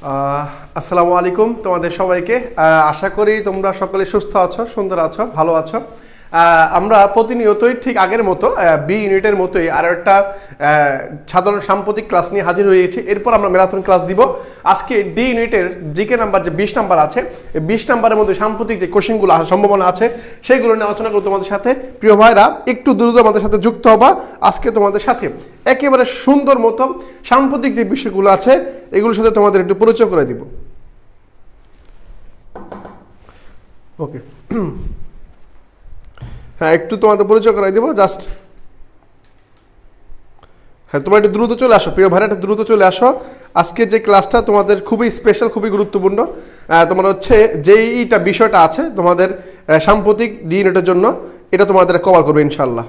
আসসালামু আলাইকুম তোমাদের সবাইকে। আশা করি তোমরা সকলে সুস্থ আছো, সুন্দর আছো, ভালো আছো। আমরা প্রতিনিয়তই ঠিক আগের মতো বি ইউনিটের মতোই আরও একটা সাধারণ সাম্প্রতিক ক্লাস নিয়ে হাজির হয়েছি। এরপর আমরা ম্যারাথন ক্লাস দিব। আজকে ডি ইউনিটের জিকে নাম্বার যে 20 নাম্বার আছে, এই 20 নাম্বারের মধ্যে সাম্প্রতিক যে কোশ্চেনগুলো আসার সম্ভাবনা আছে সেইগুলো নিয়ে আলোচনা করবো তোমাদের সাথে। প্রিয় ভাইরা, একটু দ্রুত আমাদের সাথে যুক্ত হবা। আজকে তোমাদের সাথে একেবারে সুন্দর মতো সাম্প্রতিক যে বিষয়গুলো আছে এগুলোর সাথে তোমাদের একটু পরিচয় করে দিব। ওকে, হ্যাঁ, একটু তোমাদের পরিচয় করাই দেবো জাস্ট। হ্যাঁ, তোমরা একটু দ্রুত চলে আসো, প্রিয় ভাইরা, একটু দ্রুত চলে আসো। আজকে যে ক্লাসটা তোমাদের খুবই স্পেশাল, খুবই গুরুত্বপূর্ণ। তোমার হচ্ছে যেইটা বিষয়টা আছে তোমাদের সাম্প্রতিক ডি ইউনিটের জন্য, এটা তোমাদের কভার করবে ইনশাল্লাহ।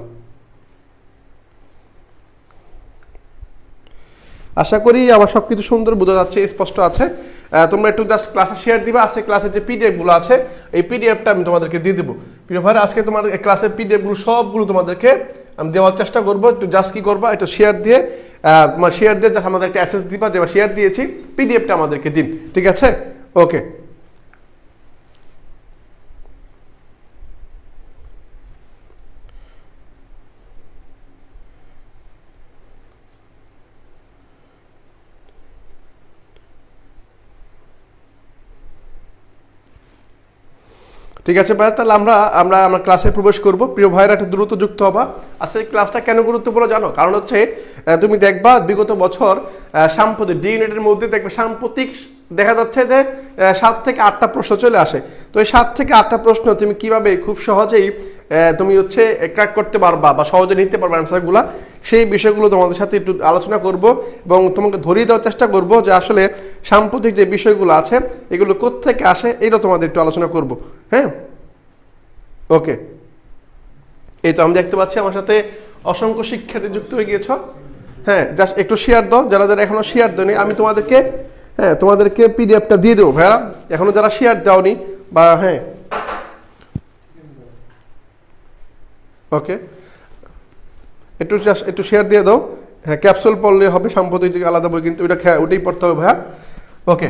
আশা করি আমার সব কিছু সুন্দর বোঝা যাচ্ছে, স্পষ্ট আছে। তোমরা একটু জাস্ট ক্লাসে শেয়ার দিবা। আজকে ক্লাসের যে পিডিএফগুলো আছে এই পিডিএফটা আমি তোমাদেরকে দিয়ে দেবো। প্রিয় ভাইরা, আজকে তোমার ক্লাসের পিডিএফগুলো সবগুলো তোমাদেরকে আমি দেওয়ার চেষ্টা করবো। একটু জাস্ট কী করবা, একটু শেয়ার দিয়ে তোমার শেয়ার দিয়ে জাস্ট আমাদের একটা অ্যাসেস দিবা যে শেয়ার দিয়েছি, পিডিএফটা আমাদেরকে দিন, ঠিক আছে? ওকে, ঠিক আছে ভাই, তাহলে আমরা ক্লাসে প্রবেশ করব। প্রিয় ভাইরা, একটু দ্রুত যুক্ত হবা। আজকে ক্লাসটা কেন গুরুত্বপূর্ণ জানো? কারণ হচ্ছে তুমি দেখবা বিগত বছর সাম্প্রতিক ডি ইউনিটের মধ্যে দেখবে সাম্প্রতিক দেখা যাচ্ছে যে 7 থেকে 8টা প্রশ্ন চলে আসে। তো এই 7 থেকে 8টা প্রশ্ন তুমি কিভাবে খুব সহজেই তুমি হচ্ছে ক্র্যাক করতে পারবা বা সহজে নিতে পারবা অ্যান্সারগুলো, সেই বিষয়গুলো তোমাদের সাথে একটু আলোচনা করব এবং তোমাকে ধরিয়ে দেওয়ার চেষ্টা করব যে আসলে সাম্প্রতিক যে বিষয়গুলো আছে এগুলো কোত্থেকে আসে, এটা তোমাদের একটু আলোচনা করব। হ্যাঁ, ওকে। এই তো আমি দেখতে পাচ্ছি আমার সাথে অসংখ্য শিক্ষার্থী যুক্ত হয়ে গিয়েছ। হ্যাঁ, জাস্ট একটু শেয়ার দাও, যারা যারা এখনো শেয়ার দেওনি আমি তোমাদেরকে পিডিএফটা দিয়ে দেবো ভাইয়ারা, এখনো যারা শেয়ার দাওনি বা হ্যাঁ, ওকে, একটু শেয়ার দিয়ে দাও। হ্যাঁ, ক্যাপসুল পড়লে হবে, সাম্প্রতিক আলাদা বই কিন্তু ওটাই পড়তে হবে ভাইয়া। ওকে,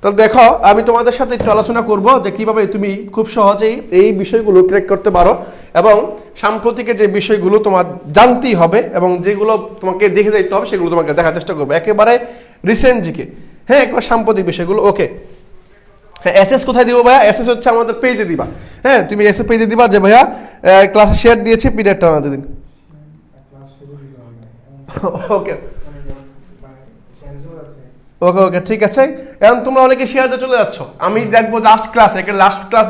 তাহলে দেখো আমি তোমাদের সাথে একটু আলোচনা করব যে কিভাবে তুমি খুব সহজেই এই বিষয়গুলো ক্র্যাক করতে পারো এবং সাম্প্রতিকের যে বিষয়গুলো তোমার জানতেই হবে এবং যেগুলো তোমাকে দেখে যেতে হবে সেগুলো তোমাকে দেখার চেষ্টা করবো, একেবারে রিসেন্ট জিকে। হ্যাঁ, একবার সাম্প্রতিক বিষয়গুলো। ওকে, হ্যাঁ, এসএস কোথায় দিব ভাইয়া? এসএস হচ্ছে আমাদের পেজে দিবা। হ্যাঁ, তুমি এসএস পেজে দিবা যে ভাইয়া ক্লাসে শেয়ার দিয়েছি, পিডিএফটা আমাদের দিন। ওকে ওকে ওকে, ঠিক আছে। এখন তোমরা অনেকে শেয়ার দিয়ে চলে যাচ্ছ, আমি দেখবো লাস্ট ক্লাস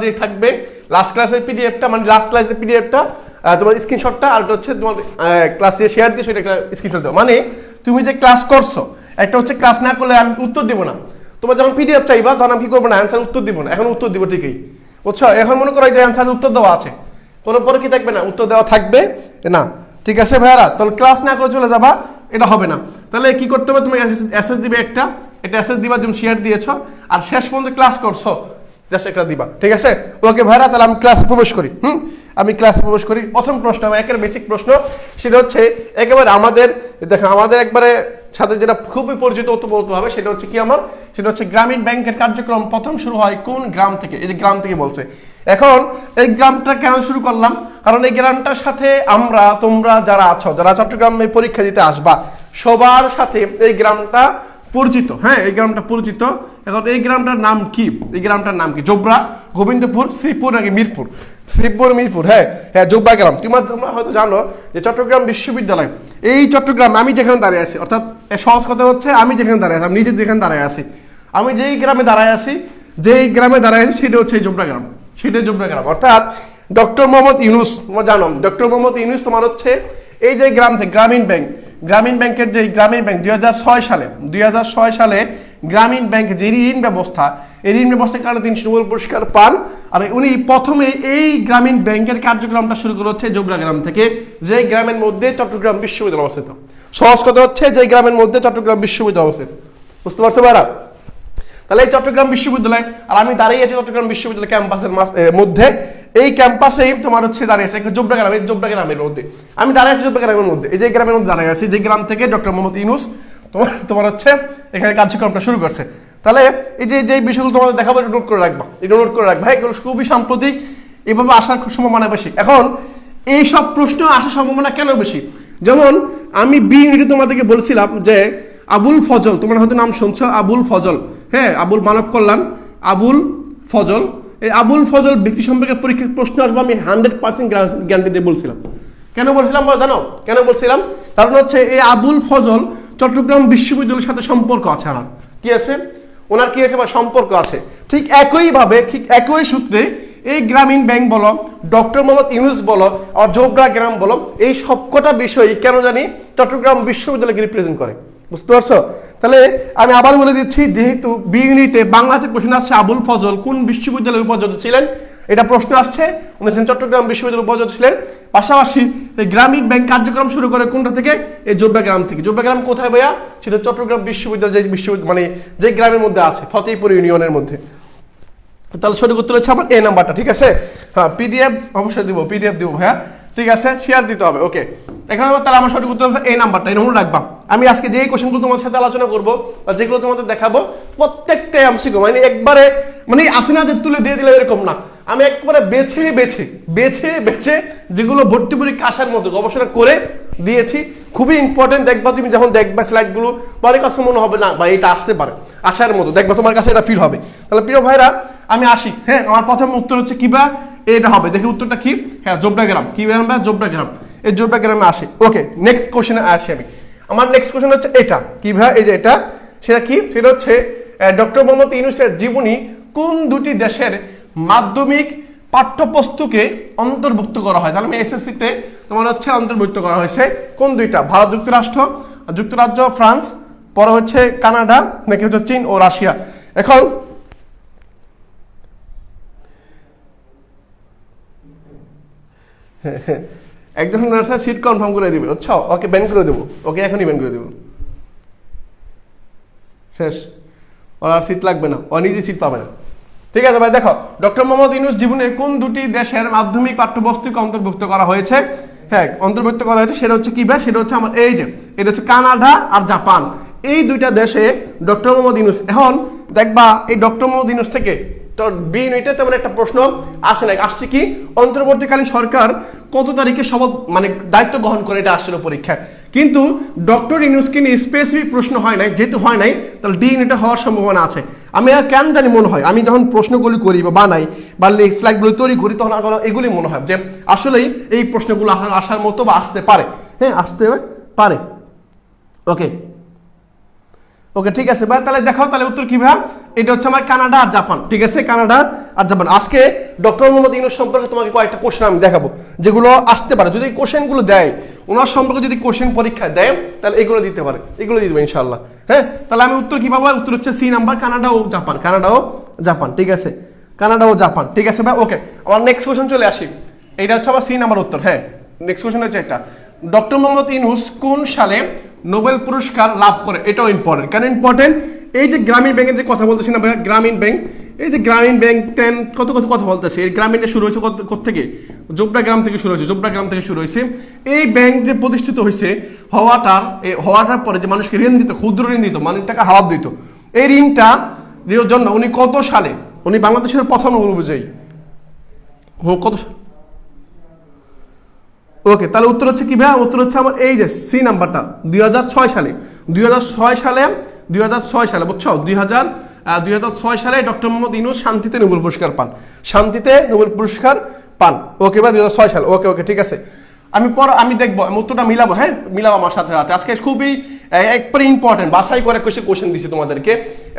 যে থাকবে, লাস্ট ক্লাসের পিডিএফটা, মানে লাস্ট ক্লাসের পিডিএফটা তোমার স্ক্রিনশটটা, আর হচ্ছে তোমার ক্লাস যে শেয়ার দিয়ে সেটা একটা স্ক্রিনশট দাও। মানে তুমি যে ক্লাস করছো, একটা হচ্ছে ক্লাস না করলে আমি উত্তর দিব না। তোমার যখন পিডিএফ চাইবা তখন আমি কি করবো না, অ্যান্সার উত্তর দিব না, এখন উত্তর দিব ঠিকই, বুঝছো? এখন মনে করো যে অ্যান্সার উত্তর দেওয়া আছে, কোনো পরে কি থাকবে না, উত্তর দেওয়া থাকবে না, ঠিক আছে ভাইয়ারা? তাহলে ক্লাস না করে চলে যাবা, এটা হবে না। তাহলে কি করতে হবে, তুমি অ্যাসেস দিবে একটা অ্যাসেস দিবা, তুমি শেয়ার দিয়েছো আর শেষ পর্যন্ত ক্লাস করছো, জাস্ট একটা দিবা, ঠিক আছে? ওকে ভাইরা, তাহলে আমি ক্লাসে প্রবেশ করি। আমি ক্লাসে প্রবেশ করি। প্রথম প্রশ্ন, আমার একেবারে বেসিক প্রশ্ন, সেটা হচ্ছে একেবারে আমাদের একবারে সাথে যেটা খুবই পরিচিত ওতপ্রোত হবে, সেটা হচ্ছে কি আমার, সেটা হচ্ছে গ্রামীণ ব্যাংকের কার্যক্রম প্রথম শুরু হয় কোন গ্রাম থেকে? এই যে গ্রাম থেকে বলছে। এখন এই গ্রামটা কেন শুরু করলাম? কারণ এই গ্রামটার সাথে তোমরা যারা আছো, যারা চট্টগ্রামে পরীক্ষা দিতে আসবা, সবার সাথে এই গ্রামটা পরিচিত। হ্যাঁ, এই গ্রামটা পরিচিত। এখন এই গ্রামটার নাম কি? এই গ্রামটার নাম কি? জোবরা, গোবিন্দপুর, শ্রীপুর নাকি মিরপুর? শ্রীপুর, মিরপুর। হ্যাঁ হ্যাঁ, জোবরা গ্রাম। তোমরা হয়তো জানো যে চট্টগ্রাম বিশ্ববিদ্যালয়, এই চট্টগ্রাম আমি যেখানে দাঁড়িয়ে আছি, অর্থাৎ সহজ কথা হচ্ছে আমি যেখানে দাঁড়িয়ে আছি, আমি নিজে যেখানে দাঁড়িয়ে আছি, আমি যেই গ্রামে দাঁড়ায় আছি, সেটা হচ্ছে এই জোবরা গ্রাম, সেটাই জোবরা গ্রাম। অর্থাৎ ডক্টর মোহাম্মদ ইউনূস, তোমরা জানো ডক্টর মোহাম্মদ ইউনূস তোমার হচ্ছে এই যে গ্রাম থেকে গ্রামীণ ব্যাংকের যে গ্রামীণ ব্যাংক 2006 সালে গ্রামীণ ব্যাংক যে ঋণ ব্যবস্থা, এই ঋণ ব্যবস্থার কারণে তিনি নোবেল পুরস্কার পান। আর উনি প্রথমে এই গ্রামীণ ব্যাংকের কার্যক্রমটা শুরু করে হচ্ছে জোবরা গ্রাম থেকে, যে গ্রামের মধ্যে চট্টগ্রাম বিশ্ববিদ্যালয় অবস্থিত। সহজ কথা হচ্ছে যে গ্রামের মধ্যে চট্টগ্রাম বিশ্ববিদ্যালয় অবস্থিত, বুঝতে পারছো ভাইরা? তাহলে এই চট্টগ্রাম বিশ্ববিদ্যালয়, আর আমি দাঁড়িয়ে আছি চট্টগ্রাম বিশ্ববিদ্যালয় ক্যাম্পাসের মধ্যে। এই ক্যাম্পাসেই তোমার হচ্ছে দাঁড়িয়ে আছে একটা জোবরা গ্রাম, এই জোবরা গ্রামের মধ্যে আমি দাঁড়িয়ে আছি, জোবরা গ্রামের মধ্যে, এই যে গ্রামের মধ্যে দাঁড়িয়ে আছি, যে গ্রাম থেকে ডক্টর মোহাম্মদ ইউনূস তোমার তোমার হচ্ছে এখানে কার্যক্রমটা শুরু করছে। তাহলে এই যে যে বিষয়গুলো তোমাদের দেখাবো এটা নোট করে রাখবা, এটা নোট করে রাখবা, এগুলো খুবই সাম্প্রতিক, এভাবে আসার সম্ভাবনা বেশি। এখন এই সব প্রশ্ন আসার সম্ভাবনা কেন বেশি? যেমন আমি বি ইউনিটে তোমাদেরকে বলছিলাম যে আবুল ফজল, তোমরা হয়তো নাম শুনছো আবুল ফজল, হ্যাঁ আবুল মানব কল্যাণ, আবুল ফজল, এই আবুল ফজল ব্যক্তি সম্পর্কে পরীক্ষার প্রশ্ন আসবে আমি 100% গ্যারান্টি দিয়ে বলছিলাম। কেন বলছিলাম জানো? কেন বলছিলাম? কারণ হচ্ছে এই আবুল ফজল চট্টগ্রাম বিশ্ববিদ্যালয়ের সাথে সম্পর্ক আছে, আমার কি আছে, ওনার কি আছে বা সম্পর্ক আছে। ঠিক একইভাবে ঠিক একই সূত্রে এই গ্রামীণ ব্যাংক বলো, ডক্টর মোহাম্মদ ইউনূস বলো, আর জোবরা গ্রাম বলো, এই সবকটা বিষয় কেন জানি চট্টগ্রাম বিশ্ববিদ্যালয়কে রিপ্রেজেন্ট করে, বুঝতে পারছো? তাহলে আমি আবার বলে দিচ্ছি, যেহেতু বি ইউনিটে বাংলাতে কোশ্চেন আসছে আবুল ফজল কোন বিশ্ববিদ্যালয়ের উপাচার্য ছিলেন, এটা প্রশ্ন আসছে, উনি চট্টগ্রাম বিশ্ববিদ্যালয়ের উপাচার্য ছিলেন। পাশাপাশি এই গ্রামীণ ব্যাংক কার্যক্রম শুরু করে কোনটা থেকে? এই জোবরা গ্রাম থেকে। জোবরা গ্রাম কোথায় ভাইয়া? সেটা চট্টগ্রাম বিশ্ববিদ্যালয়, যে বিশ্ববিদ্যালয় মানে যে গ্রামের মধ্যে আছে, ফতেহপুর ইউনিয়নের মধ্যে। তাহলে সঠিক উত্তর হচ্ছে আমার এই নাম্বারটা, ঠিক আছে? হ্যাঁ পিডিএফ অবশ্যই দিব, পিডিএফ দিব ভাইয়া, ঠিক আছে, শেয়ার দিতে হবে। ওকে, এখানে তাহলে আমার সঠিক উত্তর হচ্ছে এই নাম্বারটা, এটা মনে রাখবা। আমি আজকে যে কোশ্চেনগুলো তোমাদের সাথে আলোচনা করবো বা যেগুলো তোমাদের দেখাবো প্রত্যেকটাই এমসিকিউ, মানে একবারে মানে আসে না যে তুলে দিয়ে দিলে এরকম না, আমি একবারে বেছে বেছে বেছে বেছে যেগুলো ভর্তি পরীক্ষা আসার মতো গবেষণা করে দিয়েছি। খুবই ইম্পর্টেন্ট, দেখবা তুমি যখন দেখবা স্লাইডগুলো পরে কাছে মনে হবে না বা এটা আসতে পারে, আসার মতো দেখবা, তোমার কাছে এটা ফিল হবে। তাহলে প্রিয় ভাইরা আমি আসি, হ্যাঁ আমার প্রথম উত্তর হচ্ছে কিবা এটা হবে, দেখি উত্তরটা কি, হ্যাঁ জোবরা গ্রাম, কি গ্রাম? জোবরা গ্রাম, এই জোবরা গ্রামে আসি। ওকে, নেক্সট কোশ্চেনে আসি আমি। আমার নেক্সট কোশ্চেন হচ্ছে এটা কি ভাই, এই যে এটা, সেটা কি? সেটা হচ্ছে ডক্টর মোহাম্মদ ইউনূসের জীবনী কোন দুটি দেশের মাধ্যমিক পাঠ্যপুস্তকে অন্তর্ভুক্ত করা হয়? তাহলে আমি এসএসসিতে তোমার হচ্ছে অন্তর্ভুক্ত করা হয়েছে কোন দুইটা? ভারত যুক্তরাষ্ট্র, যুক্তরাজ্য, ফ্রান্স, পরে হচ্ছে কানাডা, নাকি হচ্ছে চীন ও রাশিয়া। এখন একজন নার্সার সিট কনফার্ম করে দিবে, বুঝছো? ওকে ব্যান করে দেবো, ওকে এখনই ব্যান করে দেবো, শেষ, ওর আর সিট লাগবে না, ও নিজে সিট পাবে না। ঠিক আছে ভাই, দেখো ডক্টর মোহাম্মদ ইউনূস জীবনে কোন দুটি দেশের মাধ্যমিক পাঠ্যপুস্তকে অন্তর্ভুক্ত করা হয়েছে? হ্যাঁ অন্তর্ভুক্ত করা হয়েছে, সেটা হচ্ছে কি ভাই? সেটা হচ্ছে আমার এই যে এটা হচ্ছে কানাডা আর জাপান, এই দুইটা দেশে ডক্টর মোহাম্মদ ইউনূস। এখন দেখবা এই ডক্টর মোহাম্মদ ইউনূস থেকে বি ইউনিটে তেমন একটা প্রশ্ন আসে না, আসছে কি অন্তর্বর্তীকালীন সরকার কত তারিখে শপথ মানে দায়িত্ব গ্রহণ করে, এটা আসছিল পরীক্ষায়। কিন্তু ডক্টর ইউনূসকে নিয়ে স্পেসিফিক প্রশ্ন হয় নাই, যেহেতু হয় নাই তাহলে ডি ইউনিটে হওয়ার সম্ভাবনা আছে। আমি আর কেন জানি মনে হয়, আমি যখন প্রশ্নগুলি করি বা বানাই বা স্লাইডগুলো তৈরি করি তখন এগুলি মনে হয় যে আসলেই এই প্রশ্নগুলো আসার মতো বা আসতে পারে, হ্যাঁ আসতে পারে। ওকে ওকে ঠিক আছে ভাই, তাহলে দেখাও তাহলে উত্তর কি ভাই? এটা হচ্ছে আমার কানাডা আর জাপান, ঠিক আছে, কানাডা আর জাপান। আজকে ডক্টর মোহাম্মদ ইউনূস সম্পর্কে তোমাকে কয়েকটা কোশ্চেন আমি দেখাবো যেগুলো আসতে পারে, যদি কোশ্চেনগুলো দেয় ওনার সম্পর্কে, যদি কোশ্চেন পরীক্ষায় দেয় তাহলে এগুলো দিতে পারে, এগুলো দিয়ে দেবে ইনশাআল্লাহ। হ্যাঁ তাহলে আমি উত্তর কি পাবো? উত্তর হচ্ছে সি নাম্বার, কানাডা ও জাপান, কানাডা ও জাপান, ঠিক আছে, কানাডা ও জাপান, ঠিক আছে ভাই। ওকে, আমার নেক্সট কোশ্চেন চলে আসি, এইটা হচ্ছে আমার সি নাম্বার উত্তর। হ্যাঁ নেক্সট কোশ্চেন হচ্ছে এটা, ডক্টর মোহাম্মদ ইউনূস কোন সালে নোবেল পুরস্কার লাভ করে? এটাও ইম্পর্টেন্ট, কেন ইম্পর্টেন্ট? এই যে গ্রামীণ ব্যাংকের যে কথা বলতেছি না ভাইয়া, গ্রামীণ ব্যাংক, এই যে গ্রামীণ ব্যাংক কত কত কথা বলতেছে, এই গ্রামীণটা শুরু হয়েছে কত থেকে? জোবরা গ্রাম থেকে শুরু হয়েছে, জোবরা গ্রাম থেকে শুরু হয়েছে। এই ব্যাংক যে প্রতিষ্ঠিত হয়েছে হওয়াটার পরে যে মানুষকে ঋণ দিত, ক্ষুদ্র ঋণ দিত, মানে টাকা হাওয়াত দিত, এই ঋণটা জন্য উনি কত সালে, উনি বাংলাদেশের প্রথম নোবেল বিজয়ী, কত? ওকে, তাহলে উত্তর হচ্ছে কি ভাই? উত্তর হচ্ছে আমার এই যে সি নাম্বারটা, 2006 সালে, 2006 সালে, 2006 সালে, বুঝছো? 2006 সালে ডক্টর মোহাম্মদ ইউনূস শান্তিতে নোবেল পুরস্কার পান, শান্তিতে নোবেল পুরস্কার পান। ওকে ভাই 2006 সালে, ওকে ওকে ঠিক আছে। আমি দেখবো, আমি উত্তরটা মিলাবো, হ্যাঁ মিলাবো আমার সাথে সাথে। আজকে খুবই একবারে ইম্পর্টেন্ট বাছাই করে কোশ্চেন দিয়েছি তোমাদেরকে,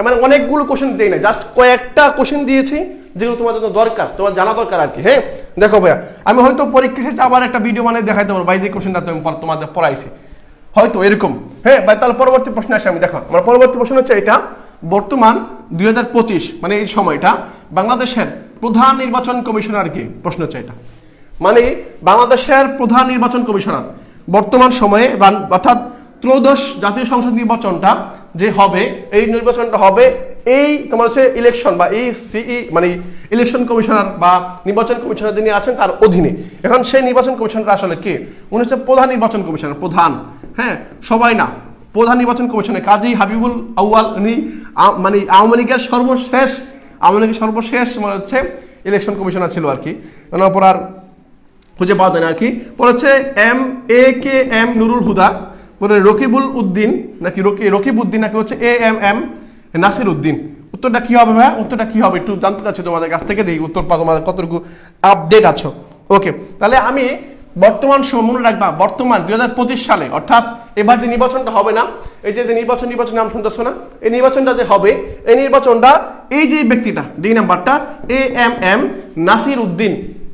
মানে অনেকগুলো কোশ্চেন দিই না, জাস্ট কয়েকটা কোশ্চেন দিয়েছি যেগুলো তোমার জন্য দরকার, তোমার জানা দরকার আর কি। হ্যাঁ দেখো ভাইয়া, আমি হয়তো পরীক্ষা শেষে আবার একটা ভিডিও বানিয়ে দেখাইতে পারবো ভাই যে কোশ্চেনটা তুমি তোমাদের পড়াইছি, হয়তো এরকম। হ্যাঁ ভাই, তাহলে পরবর্তী প্রশ্ন আসে, আমি দেখো আমার পরবর্তী প্রশ্ন হচ্ছে এটা, বর্তমান 2025 মানে এই সময়টা বাংলাদেশের প্রধান নির্বাচন কমিশনার কে? প্রশ্ন হচ্ছে এটা, মানে বাংলাদেশের প্রধান নির্বাচন কমিশনার বর্তমান সময়ে, অর্থাৎ ত্রয়োদশ জাতীয় সংসদ নির্বাচনটা যে হবে, এই নির্বাচনটা হবে এই তোমার হচ্ছে ইলেকশন বা এই সিই মানে ইলেকশন কমিশনার বা নির্বাচন কমিশনার যিনি আছেন তার অধীনে। এখন সেই নির্বাচন কমিশনার আসলে কে? উনি হচ্ছে প্রধান নির্বাচন কমিশনার, প্রধান, হ্যাঁ সবাই না, প্রধান নির্বাচন কমিশনে কাজী হাবিবুল আউয়াল উনি মানে আওয়ামী লীগের সর্বশেষ মানে হচ্ছে ইলেকশন কমিশনার ছিল আর কি, পর আর খুঁজে পাওয়া যায় না আর কি। পরে হচ্ছে এম নুরুল হুদা, পরে রকিবুল উদ্দিন নাকি রকিবউদ্দিন নাকি হচ্ছে এম নাসির উদ্দিন। উত্তরটা কি হবে ভাইয়া? উত্তরটা কি হবে একটু জানতে চাচ্ছি তোমাদের কাছ থেকে, দেখি উত্তর তোমাদের কতটুকু আপডেট আছো। ওকে, তাহলে আমি বর্তমান সময় মনে রাখবা, বর্তমান 2025 সালে অর্থাৎ এবার যে নির্বাচনটা হবে না, এই যে নির্বাচন নাম শুনতেছো না, এই নির্বাচনটা যে হবে, এই নির্বাচনটা এই যে ব্যক্তিটা ডি নাম্বারটা এম নাসির উদ্দিন,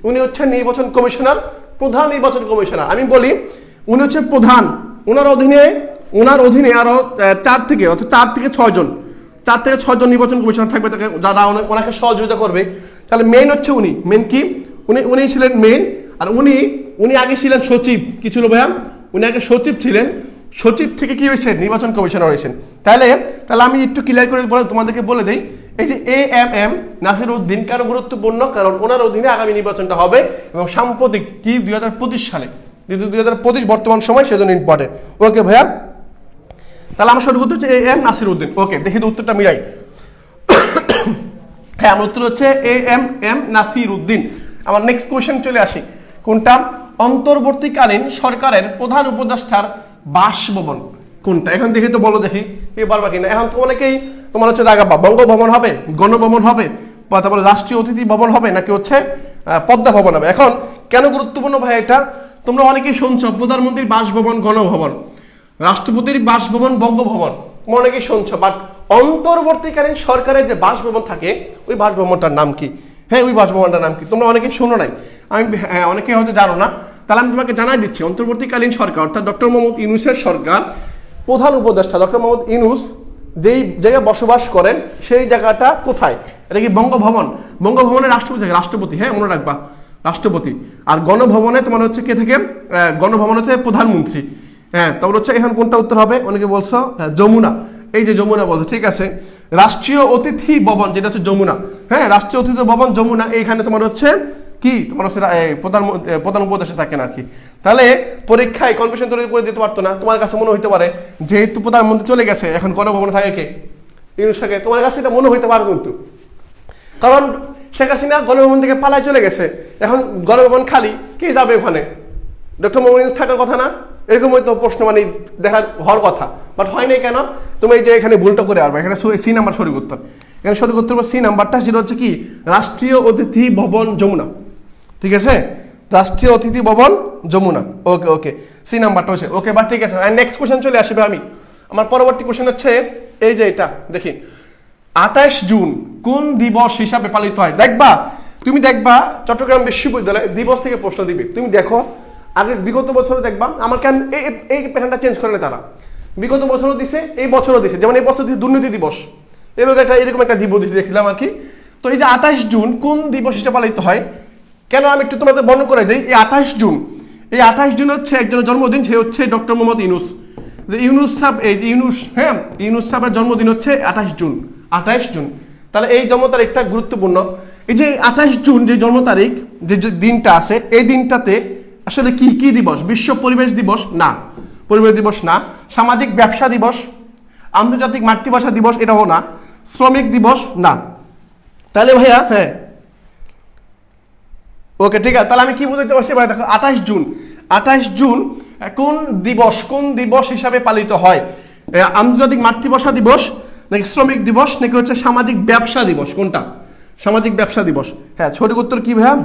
উনি হচ্ছেন নির্বাচন কমিশনার, প্রধান নির্বাচন কমিশনার। আমি বলি উনি হচ্ছে প্রধান, ওনার অধীনে আরো 4 থেকে 6 জন নির্বাচন কমিশনার থাকবে, যারা ওনাকে সহযোগিতা করবে। তাহলে মেইন হচ্ছে উনি, মেইন কি উনি ছিলেন মেইন। আর উনি আগে ছিলেন সচিব, কি ছিল ভাইয়া? উনি আগে সচিব ছিলেন, সচিব থেকে কি হয়েছে? নির্বাচন কমিশনার হয়েছেন। তাহলে আমি একটু ক্লিয়ার করে তোমাদেরকে বলে দেই, এই যে এম নাসির উদ্দিন কেন গুরুত্বপূর্ণ? কারণ ওনার অধীনে আগামী নির্বাচনটা হবে এবং সাম্প্রতিক কি 2025 সালে, 2025 বর্তমান সময়, সেজন্য ইম্পর্টেন্ট। ওকে ভাইয়া, তাহলে আমার সঠিক উত্তর হচ্ছে এম নাসির উদ্দিন। ওকে, দেখি তো উত্তরটা মিলাই। হ্যাঁ, আমার উত্তর হচ্ছে এম নাসির উদ্দিন। আমার নেক্সট কোয়েশ্চেন চলে আসি, কোনটা? অন্তর্বর্তীকালীন সরকারের প্রধান উপদেষ্টার বাসভবন কোনটা? এখন দেখি তো, বলো দেখি কে পারবা কিনা। এখন তো অনেকেই তোমার হচ্ছে জায়গা বঙ্গভবন হবে, গণভবন হবে, তারপরে রাষ্ট্রীয় অতিথি ভবন হবে, নাকি হচ্ছে পদ্মা ভবন হবে। এখন কেন গুরুত্বপূর্ণ ভাই এটা? তোমরা অনেকেই শুনছো প্রধানমন্ত্রীর বাসভবন গণভবন, রাষ্ট্রপতির বাসভবন বঙ্গভবন, অনেকেই শুনছো, বাট অন্তর্বর্তীকালীন সরকারের যে বাসভবন থাকে, ওই বাসভবনটার নাম কি? হ্যাঁ, ওই বাসভবনটার নাম কি? তোমরা অনেকেই শোনো নাই, আমি অনেকে হয়তো জানো না, তাহলে আমি তোমাকে জানাই দিচ্ছি। অন্তর্বর্তীকালীন সরকার অর্থাৎ ডক্টর মোহাম্মদ ইউনূসের সরকার, প্রধান উপদেষ্টা ডক্টর মোহাম্মদ ইউনূস যেই জায়গায় বসবাস করেন, সেই জায়গাটা কোথায়? এটা কি বঙ্গভবন? বঙ্গভবনের রাষ্ট্রপতি, হ্যাঁ মনে রাখবা, রাষ্ট্রপতি। আর গণভবনে তোমার হচ্ছে কে থেকে? গণভবনে হচ্ছে প্রধানমন্ত্রী। হ্যাঁ, তারপর হচ্ছে এখন কোনটা উত্তর হবে? অনেকে বলছো যমুনা, এই যে যমুনা বলছো, ঠিক আছে। রাষ্ট্রীয় অতিথি ভবন যেটা হচ্ছে যমুনা, হ্যাঁ রাষ্ট্রীয় অতিথি ভবন যমুনা, এইখানে তোমার হচ্ছে কি? তোমার হচ্ছে প্রধান উপদেষ্টা থাকেন আর কি। তাহলে পরীক্ষায় কনফিউশন তৈরি করে দিতে পারতো না। তোমার কাছে মনে হইতে পারে যেহেতু প্রধানমন্ত্রী চলে গেছে, এখন গণভবনে থাকে কে? ইউনূস থাকে। তোমার কাছে এটা মনে হইতে পারে কিন্তু, কারণ শেখ হাসিনা গণভবন থেকে পালায় চলে গেছে, এখন গণভবন খালি, কে যাবে ওখানে? ডক্টর মোহাম্মদ ইউনূস থাকার কথা না? এরকম হয়তো প্রশ্ন মানে হওয়ার কথা, বাট হয় নাই কেন? তুমি এই যে এখানে ভুলটা করে আসবে, এখানে সি নাম্বার সঠিক উত্তর। এখানে সঠিক উত্তর সি নাম্বারটা, সেটা হচ্ছে কি? রাষ্ট্রীয় অতিথি ভবন যমুনা, ঠিক আছে? রাষ্ট্রীয় অতিথি ভবন যমুনা। ওকে, সি নাম্বারটা হচ্ছে ওকে, বা ঠিক আছে। নেক্সট কোশ্চেন চলে আসবে। আমার পরবর্তী কোশ্চেন হচ্ছে এই যে এটা দেখি, 28 জুন কোন দিবস হিসাবে পালিত হয়? তুমি দেখবা চট্টগ্রাম বিশ্ববিদ্যালয় দিবস থেকে প্রশ্ন দিবে, তুমি দেখো আগে বিগত বছরে দেখবা, আমার কেন এই প্যাটার্নটা চেঞ্জ করে না তারা, বিগত বছরও দিছে, এই বছরও দিছে। যেমন এই বছর দিচ্ছে দুর্নীতি দিবস, এরকম একটা দিবস দিচ্ছে দেখছিলাম আর কি। তো এই যে 28 জুন কোন দিবস হিসেবে পালিত হয়, কেন আমি একটু তোমাদের বর্ণনা করে দিই। এই 28 জুন হচ্ছে একজনের জন্মদিন, সে হচ্ছে ডক্টর মোহাম্মদ ইউনূস। ইউনূস সাহেবের জন্মদিন হচ্ছে 28 জুন। তাহলে এই জন্ম তারিখটা গুরুত্বপূর্ণ। এই যে 28 জুন যে জন্ম তারিখ, যে দিনটা আছে, এই দিনটাতে আসলে কি দিবস? বিশ্ব পরিবেশ দিবস না, পরিবেশ দিবস না। সামাজিক ব্যবসা দিবস, আন্তর্জাতিক মাতৃভাষা দিবস এটাও না, শ্রমিক দিবস না। তাহলে ভাইয়া হ্যাঁ ওকে, ঠিক আছে। তাহলে আমি কি বুঝতে পারছি ভাই? দেখো 28 জুন কোন দিবস হিসাবে পালিত হয়? আন্তর্জাতিক মাতৃভাষা দিবস, নাকি শ্রমিক দিবস, নাকি হচ্ছে সামাজিক ব্যবসা দিবস? কোনটা? সামাজিক ব্যবসা দিবস। হ্যাঁ, সঠিক উত্তর কি ভাইয়া?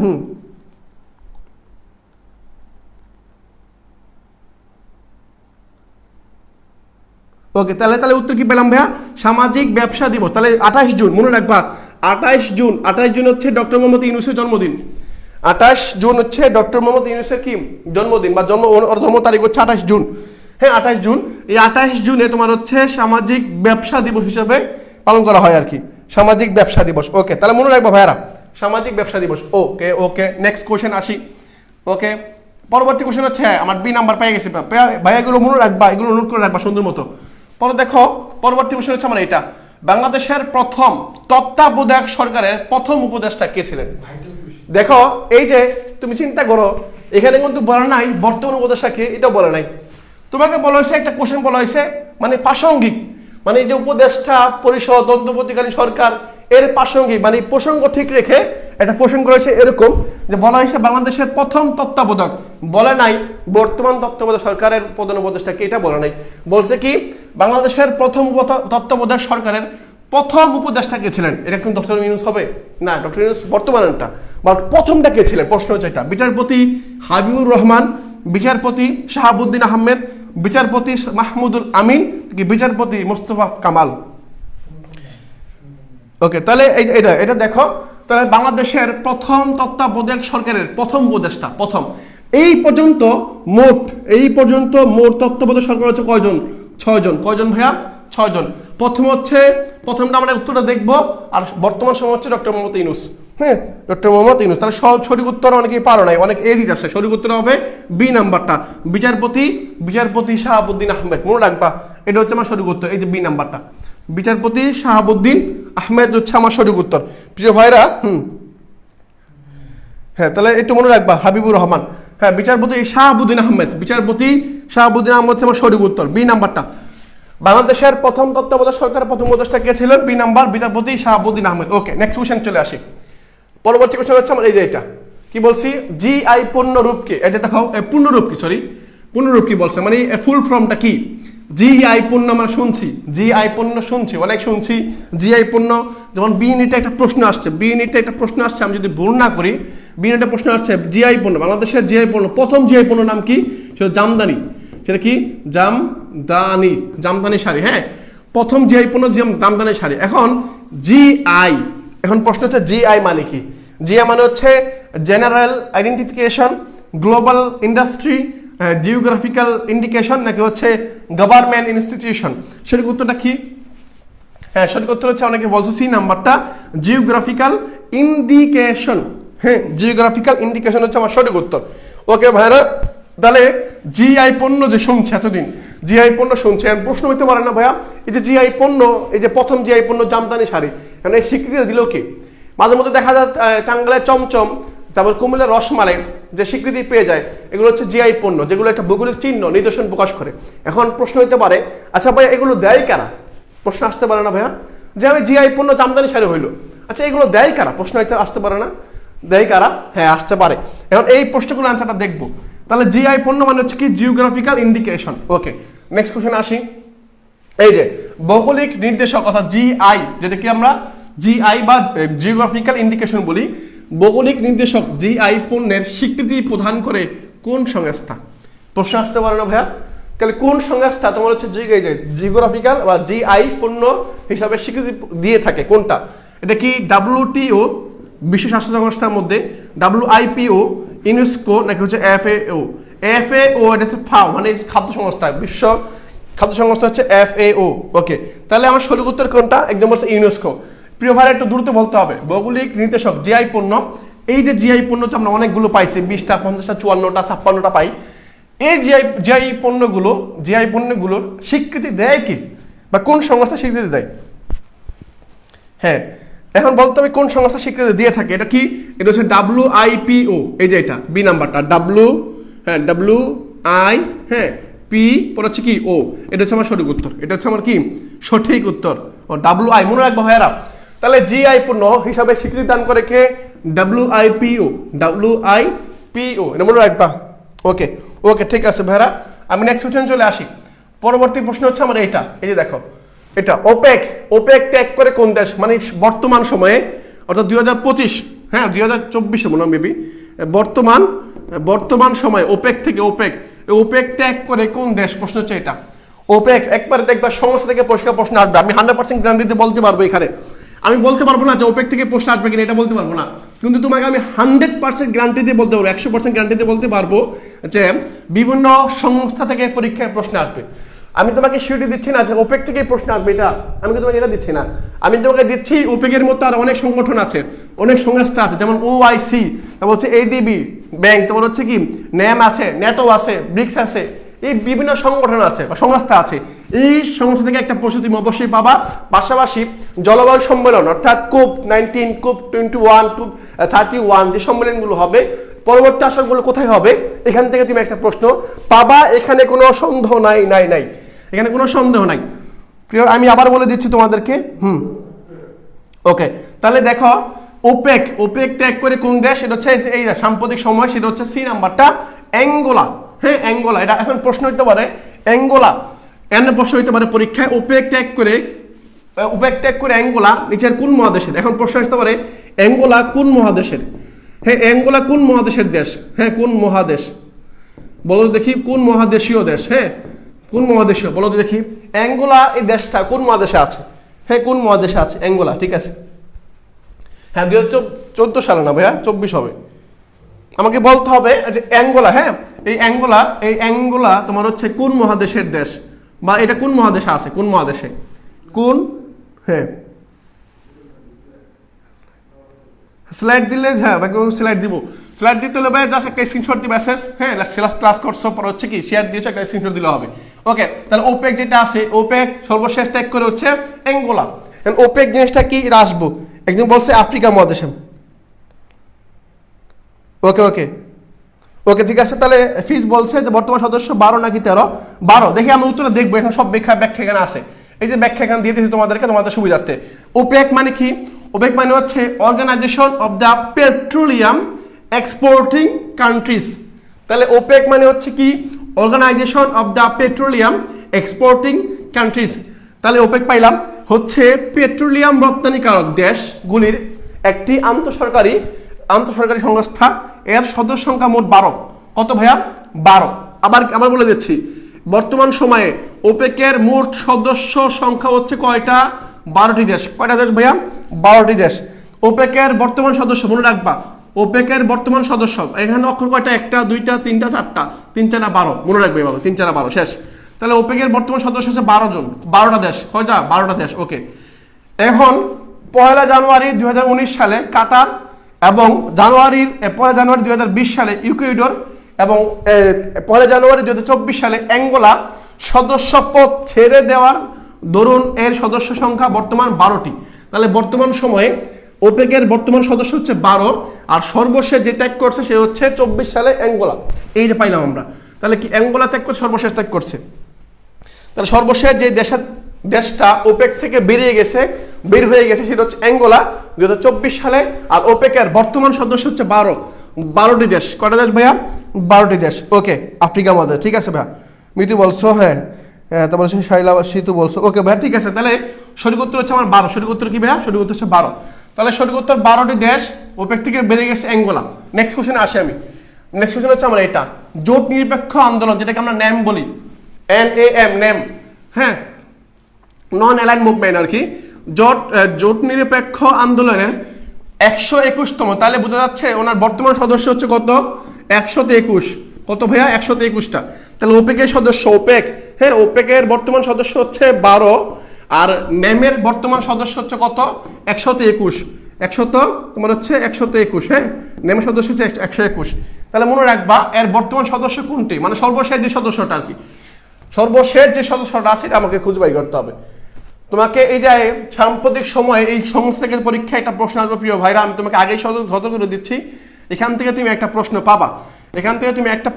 ওকে, তাহলে উত্তর কি পেলাম ভাইয়া? সামাজিক ব্যবসা দিবস। তাহলে 28 জুন মনে রাখবা, 28 জুন হচ্ছে ডক্টর মোহাম্মদ ইউনূসের জন্মদিন। 28 জুন হচ্ছে ডক্টর মোহাম্মদ ইউনূসের কি জন্মদিন, বা জন্ম তারিখ হচ্ছে 28 জুন। হ্যাঁ 28 জুন। এই 28 জুনে তোমার হচ্ছে সামাজিক ব্যবসা দিবস হিসেবে পালন করা হয় আর কি, সামাজিক ব্যবসা দিবস। ওকে, তাহলে মনে রাখবা ভাইয়ারা, সামাজিক ব্যবসা দিবস। ওকে, নেক্সট কোশ্চেন আসি। ওকে, পরবর্তী কোশ্চেন হচ্ছে, আমার বি নাম্বার পেয়ে গেছি ভাইয়া, এগুলো মনে রাখবা, এগুলো নোট করে রাখবা সুন্দর মতো। পরে দেখো পরবর্তী কোশ্চেন হচ্ছে আমার এটা, বাংলাদেশের প্রথম তত্ত্বাবধায়ক সরকারের প্রথম উপদেষ্টা কে ছিলেন? দেখো এই যে তুমি চিন্তা করো, এখানে কিন্তু বলা নাই বর্তমান উপদেষ্টা কে, এটাও বলা নাই। তোমাকে বলা হয়েছে একটা কোশ্চেন বলা হয়েছে মানে প্রাসঙ্গিক, মানে এই যে উপদেষ্টা পরিষদ অন্তর্বর্তীকালীন সরকার এর প্রাসঙ্গিক মানে প্রসঙ্গ ঠিক রেখে একটা প্রসঙ্গ রয়েছে এরকম যে বলা হয়েছে বাংলাদেশের প্রথম তত্ত্বাবধায়ক, বলে নাই বর্তমান তত্ত্বাবধায়ক সরকারের প্রধান উপদেষ্টা কি, এটা বলে নাই, বলছে কি বাংলাদেশের প্রথম তত্ত্বাবধায়ক সরকারের প্রথম উপদেষ্টা কে ছিলেন, এটা কিন্তু ডক্টর ইউনূস হবে না, ডক্টর ইউনূস বর্তমানটা, বাট প্রথমটা কে ছিলেন প্রশ্ন হচ্ছে এটা। বিচারপতি হাবিবুর রহমান, বিচারপতি শাহাবুদ্দিন আহমেদ, বিচারপতি মাহমুদুল আমিন, কি বিচারপতি মোস্তফা কামাল। ওকে, তাহলে এটা দেখো, তাহলে বাংলাদেশের প্রথম তত্ত্বাবধায়ক সরকারের প্রথম উপদেষ্টা প্রথম এই পর্যন্ত মোট তত্ত্বাবধায়ক সরকার হচ্ছে কয়জন? 6 জন। কয়জন ভাইয়া? 6 জন। প্রথমটা আমরা উত্তরটা দেখবো, আর বর্তমান সময় হচ্ছে ডক্টর মোহাম্মদ ইউনূস। হ্যাঁ, ডক্টর মোহাম্মদ ইউনূস। তাহলে সঠিক উত্তর অনেকেই পারো নাই, অনেক এজিট আছে, সঠিক উত্তর হবে বি নাম্বারটা, বিচারপতি শাহাবুদ্দিন আহমেদ। মনে রাখবা এটা হচ্ছে আমার সঠিক উত্তর, এই যে বি নাম্বারটা, বিচারপতি শাহাবুদ্দিন আহমেদ হচ্ছে আমার সঠিক উত্তর। প্রিয় ভাইরা, হ্যাঁ তাহলে একটু মনে রাখবা হাবিবুর রহমান, হ্যাঁ বিচারপতি শাহাবুদ্দিন আহমেদ হচ্ছে আমার সঠিক উত্তর, বি নাম্বারটা। বাংলাদেশের প্রথম তত্ত্বাবধায়ক সরকারের প্রথম উপদেষ্টা কে ছিলেন? বি নাম্বার, বিচারপতি শাহাবুদ্দিন আহমেদ। ওকে, নেক্সট কোশ্চেন চলে আসি। পরবর্তী কোশ্চেন হচ্ছে আমার এই যে এটা কি বলছি, জিআই পূর্ণরূপ কি? এই যে দেখো পূর্ণরূপ কি বলছে, মানে ফুল ফর্মটা কি? জিআই পূর্ণ আমরা শুনছি, অনেক শুনছি জিআই পূর্ণ, যেমন বি ইউনিটে একটা প্রশ্ন আসছে, আমি যদি ভুল না করি বি ইউনিটে প্রশ্ন আসছে জিআই পূর্ণ, বাংলাদেশের জিআই পূর্ণ প্রথম জিআই পূর্ণ নাম কি? সেটা জামদানি, সেটা কি? জামদানি শাড়ি। হ্যাঁ, প্রথম জিআই পূর্ণ জামদানি শাড়ি। এখন প্রশ্ন হচ্ছে জিআই মানে কি? জিআই মানে হচ্ছে general identification, global industry, geographical indication, নাকি হচ্ছে গভর্নমেন্ট ইনস্টিটিউশন? সঠিক উত্তরটা কি? হ্যাঁ, সঠিক উত্তর হচ্ছে অনেকে বলছে সি নাম্বারটা, জিওগ্রাফিক্যাল ইন্ডিকেশন। হ্যাঁ, জিওগ্রাফিক্যাল ইন্ডিকেশন হচ্ছে আমার সঠিক উত্তর। ওকে ভাইরা, তাহলে জিআই পণ্য যে শুনছে এতদিন, জিআই পণ্য শুনছে, প্রশ্ন হইতে পারে না ভাইয়া এই যে জিআই পণ্য, এই যে প্রথম জিআই পণ্য জামদানি শাড়ি, মানে এই স্বীকৃতি দিল কি? মাঝে মধ্যে দেখা যায় টাঙ্গাইলের চমচম, তারপর কুমিল্লার রসমালাই যে স্বীকৃতি পেয়ে যায়, এগুলো হচ্ছে জিআই পণ্য, যেগুলো একটা ভৌগোলিক চিহ্ন নিদর্শন প্রকাশ করে। এখন প্রশ্ন হইতে পারে, আচ্ছা ভাইয়া এগুলো দেয় কারা? প্রশ্ন আসতে পারে না ভাইয়া, যে আমি জিআই পণ্য জামদানি শাড়ি হইলো, আচ্ছা এগুলো দেয় কারা? প্রশ্ন হইতে আসতে পারে না, দেয় কারা? হ্যাঁ আসতে পারে। এখন এই প্রশ্নগুলো আনসারটা দেখবো। তাহলে জিআই পণ্য মানে হচ্ছে কি? Geographical indication. Okay, next question আসি। এই যে ভৌগোলিক নির্দেশক অর্থাৎ জিআই, যেটাকে আমরা জিআই বা জিওগ্রাফিক্যাল ইন্ডিকেশন বলি, ভৌগোলিক নির্দেশক জিআই পণ্যের স্বীকৃতি প্রদান করে কোন সংস্থা? প্রশ্ন আসতে পারে না ভাইয়া, তাহলে কোন সংস্থা তোমার হচ্ছে জিওগ্রাফিক্যাল বা জিআই পণ্য হিসাবে স্বীকৃতি দিয়ে থাকে? কোনটা? এটা কি WTO বিশ্ব স্বাস্থ্য সংস্থার মধ্যে, WIPO, ইউনেস্কো, নাকি হচ্ছে FAO? এটা হচ্ছে FAO মানে খাদ্য সংস্থা, বিশ্ব খাদ্য সংস্থা হচ্ছে FAO। ওকে, তাহলে আমার সঠিক উত্তর কোনটা? একদম বলছে ইউনেস্কো। প্রিয় ভাইরা একটু দ্রুত বলতে হবে, ভৌগোলিক নির্দেশক জিআই পণ্য, এই যে জিআই পণ্য আমরা অনেকগুলো পাইছি, 20টা, 50টা, 54টা, 56টা পাই। এই জিআই পণ্যগুলো স্বীকৃতি দেয় কি, বা কোন সংস্থা স্বীকৃতি দেয়? হ্যাঁ, এখন বলতে হবে কোন সংস্থা স্বীকৃতি দিয়ে থাকে। এটা কি? এটা হচ্ছে WIPO, এই যে এটা বি নাম্বারটা, WIP পর হচ্ছে কি ও, এটা হচ্ছে আমার সঠিক উত্তর, এটা হচ্ছে আমার কি সঠিক উত্তর। ও WI মনে রাখবো ভাইয়ারা। তাহলে জিআই পণ্য হিসাবে স্বীকৃতি দান করে কে? WIPO, এটা মনে রাখবা। ওকে, ঠিক আছে ভাইয়ারা, আমি নেক্সট কোশ্চেন চলে আসি। পরবর্তী প্রশ্ন হচ্ছে আমার এটা, এই যে দেখো এটা ওপেক ত্যাগ করে কোন দেশ? মানে বর্তমান সময়ে অর্থাৎ 2025, হ্যাঁ 2024 মনে হয় মেবি, বর্তমান সময়ে ওপেক ত্যাগ করে কোন দেশ? প্রশ্ন হচ্ছে এটা। ওপেক একবারে দেখবা সংস্থা থেকে পরিষ্কার প্রশ্ন আসবে, আমি 100% গ্যারান্টি দিয়ে বলতে পারবো। এখানে আমি বলতে পারবো না যে ওপেক থেকে প্রশ্ন আসবে কিনা, এটা বলতে পারবো না, কিন্তু তোমাকে আমি 100% গ্যারান্টি দিয়ে বলতে পারবো, 100% গ্যারান্টি দিয়ে বলতে পারবো যে বিভিন্ন সংস্থা থেকে পরীক্ষায় প্রশ্ন আসবে। আমি তোমাকে সিউরিটি দিচ্ছি না যে ওপেক থেকে প্রশ্ন আসবে, এটা আমি তোমাকে এটা দিচ্ছি না। আমি তোমাকে দিচ্ছি ওপেকের মতো আর অনেক সংগঠন আছে, অনেক সংস্থা আছে, যেমন OIC, তারপর হচ্ছে ADB ব্যাংক, তারপর হচ্ছে কি NAM আছে, NATO আছে, ব্রিক্স আছে, এই বিভিন্ন সংগঠন আছে বা সংস্থা আছে। এই সংস্থা থেকে একটা প্রশ্ন তুমি অবশ্যই পাবা। পাশাপাশি জলবায়ু সম্মেলন অর্থাৎ COP19, COP21, COP31 যে সম্মেলনগুলো হবে, পরবর্তী আসরগুলো কোথায় হবে, এখান থেকে তুমি একটা প্রশ্ন পাবা, এখানে কোনো সন্দেহ নাই। এখানে কোনো সন্দেহ নাই। প্রিয় আমি আবার বলে দিচ্ছি তোমাদেরকে। ওকে, তাহলে দেখো ওপেক, ওপেক ত্যাগ করে কোন দেশ? এটা হচ্ছে এই সাম্প্রতিক সময়, সেটা হচ্ছে সি নাম্বারটা, অ্যাঙ্গোলা। হ্যাঁ, অ্যাঙ্গোলা। এটা এখন প্রশ্ন হইতে পারে অ্যাঙ্গোলা, এমন প্রশ্ন হইতে পারে পরীক্ষায়, ওপেক ত্যাগ করে অ্যাঙ্গোলা নিচের কোন মহাদেশের? এখন প্রশ্ন আসতে পারে অ্যাঙ্গোলা কোন মহাদেশের? হ্যাঁ, অ্যাঙ্গোলা কোন মহাদেশের দেশ? হ্যাঁ, কোন মহাদেশ বলো দেখি, কোন মহাদেশীয় দেশ? হ্যাঁ, কোন মহাদেশীয় বলো দেখি, অ্যাঙ্গোলা এই দেশটা কোন মহাদেশে আছে? হ্যাঁ, কোন মহাদেশে আছে অ্যাঙ্গোলা? ঠিক আছে, হ্যাঁ 2014 সালে না ভাইয়া, 24 হবে। আমাকে বলতে হবে যে অ্যাঙ্গোলা, হ্যাঁ এই অ্যাঙ্গোলা তোমার হচ্ছে কোন মহাদেশের দেশ, বা এটা কোন মহাদেশে আছে, কোন মহাদেশে, কোন, হ্যাঁ স্লাইড দিলে, হ্যাঁ স্লাইড দিব, স্লাইড দিতে হলে ভাই জাস্ট একটা স্ক্রিনশট দিবে এসএস, হ্যাঁ ক্লাস করছো পর হচ্ছে কি শেয়ার দিয়েছো, একটা স্ক্রিনশট দিলে হবে। ওকে, তাহলে ওপেক যেটা আছে, ওপেক সর্বশেষ ত্যাগ করে হচ্ছে অ্যাঙ্গোলা। ওপেক জিনিসটা কি এটা আসবো, একজন বলছে আফ্রিকা মহাদেশে। ওকে ওকে ওকে ঠিক আছে। তাহলে ফিজ বলছে যে বর্তমান সদস্য 12 নাকি 13? 12। দেখি আমি উত্তরটা দেখবো, এখন সব ব্যাখ্যা এখানে আছে, এই যে ব্যাখ্যা এখানে দিয়ে দিয়েছি তোমাদেরকে, তোমাদের সুবিধার্থে। ওপেক মানে কি? ওপেক মানে হচ্ছে organisation of the petroleum exporting countries. তাহলে ওপেক মানে হচ্ছে কি? Organisation of the petroleum exporting countries. তাহলে ওপেক পাইলাম হচ্ছে পেট্রোলিয়াম রপ্তানিকারক দেশগুলির একটি আন্তঃসরকারি সংস্থা। এর সদস্য সংখ্যা মোট 12। কত ভাইয়া? 12। আবার বলে দিচ্ছি, বর্তমান সময়ে ওপেকের মোট সদস্য সংখ্যা হচ্ছে কয়টা? 12টি দেশ। কয়টা দেশ ভাইয়া? 12টি দেশ। ওপেকের বর্তমান সদস্য মনে রাখবা, ওপেকের বর্তমান সদস্য এখানে অক্ষর কয়টা? 1টা 2টা 3টা 4টা, 3 4 12 মনে রাখবে বাবা, 3 4 12 শেষ। তাহলে ওপেকের বর্তমান সদস্য হচ্ছে 12 জন, 12টা দেশ। কয়টা? 12টা দেশ। ওকে, এখন 1 জানুয়ারি 2019 সালে কাতার, এবং 1 জানুয়ারি 2020 সালে ইকুয়েডর, এবং 1 জানুয়ারি 2024 সালে অ্যাঙ্গোলা সদস্য পদ ছেড়ে দেওয়ার দরুন এর সদস্য সংখ্যা বর্তমান 12টি। তাহলে বর্তমান সময়ে ওপেকের বর্তমান সদস্য হচ্ছে 12, আর সর্বশেষ যে ত্যাগ করছে সে হচ্ছে 24 সালে অ্যাঙ্গোলা। এই যে পাইলাম আমরা, তাহলে কি অ্যাঙ্গোলা ত্যাগ করছে, সর্বশেষ ত্যাগ করছে। তাহলে সর্বশেষ যে দেশটা ওপেক থেকে বের হয়ে গেছে সেটা হচ্ছে অ্যাঙ্গোলা 2024 সালে। আর ওপেকের বর্তমান সদস্য হচ্ছে 12টি দেশ। কয়টা দেশ ভাইয়া? 12টি দেশ। ওকে, আফ্রিকা মহাদেশ। ঠিক আছে ভাইয়া, মিতু বলছো, হ্যাঁ তারপরে শাইলা সিতু বলছো। ওকে ভাইয়া, ঠিক আছে। তাহলে সঠিক উত্তর হচ্ছে আমার 12। সঠিক উত্তর কি ভাইয়া? সঠিক উত্তর হচ্ছে 12। তাহলে সঠিক উত্তর 12টি দেশ, ওপেক থেকে বেরিয়ে গেছে অ্যাঙ্গোলা। নেক্সট কোশ্চেনে আসি আমি। নেক্সট কোশ্চেন হচ্ছে আমার এটা, জোট নিরপেক্ষ আন্দোলন, যেটাকে আমরা ন্যাম বলি, NAM, ন্যাম, হ্যাঁ নন অ্যালাইন মুভমেন্ট আর কি। জোট নিরপেক্ষ আন্দোলনের 121তম। তাহলে বোঝা যাচ্ছে ওনার বর্তমান সদস্য হচ্ছে কত? 121। কত ভাইয়া? 121টা। তাহলে ওপেকের সদস্য, ওপেক, হ্যাঁ ওপেকের বর্তমান সদস্য হচ্ছে 12, আর ন্যামের বর্তমান সদস্য হচ্ছে কত? 121। তোমার হচ্ছে 121, হ্যাঁ ন্যামের সদস্য হচ্ছে 121। তাহলে মনে রাখবা এর বর্তমান সদস্য কোনটি, মানে সর্বশেষ যে সদস্যটা আর কি, সর্বশেষ যে সদস্যটা আছে এটা আমাকে খুঁজে বাই করতে হবে। তোমাকে এই যে সাম্প্রতিক সময়ে এই সংস্থা থেকে পরীক্ষায় একটা প্রশ্ন আসবে প্রিয় ভাইরা, আমি তোমাকে আগেই সতর্ক করে দিচ্ছি, এখান থেকে তুমি একটা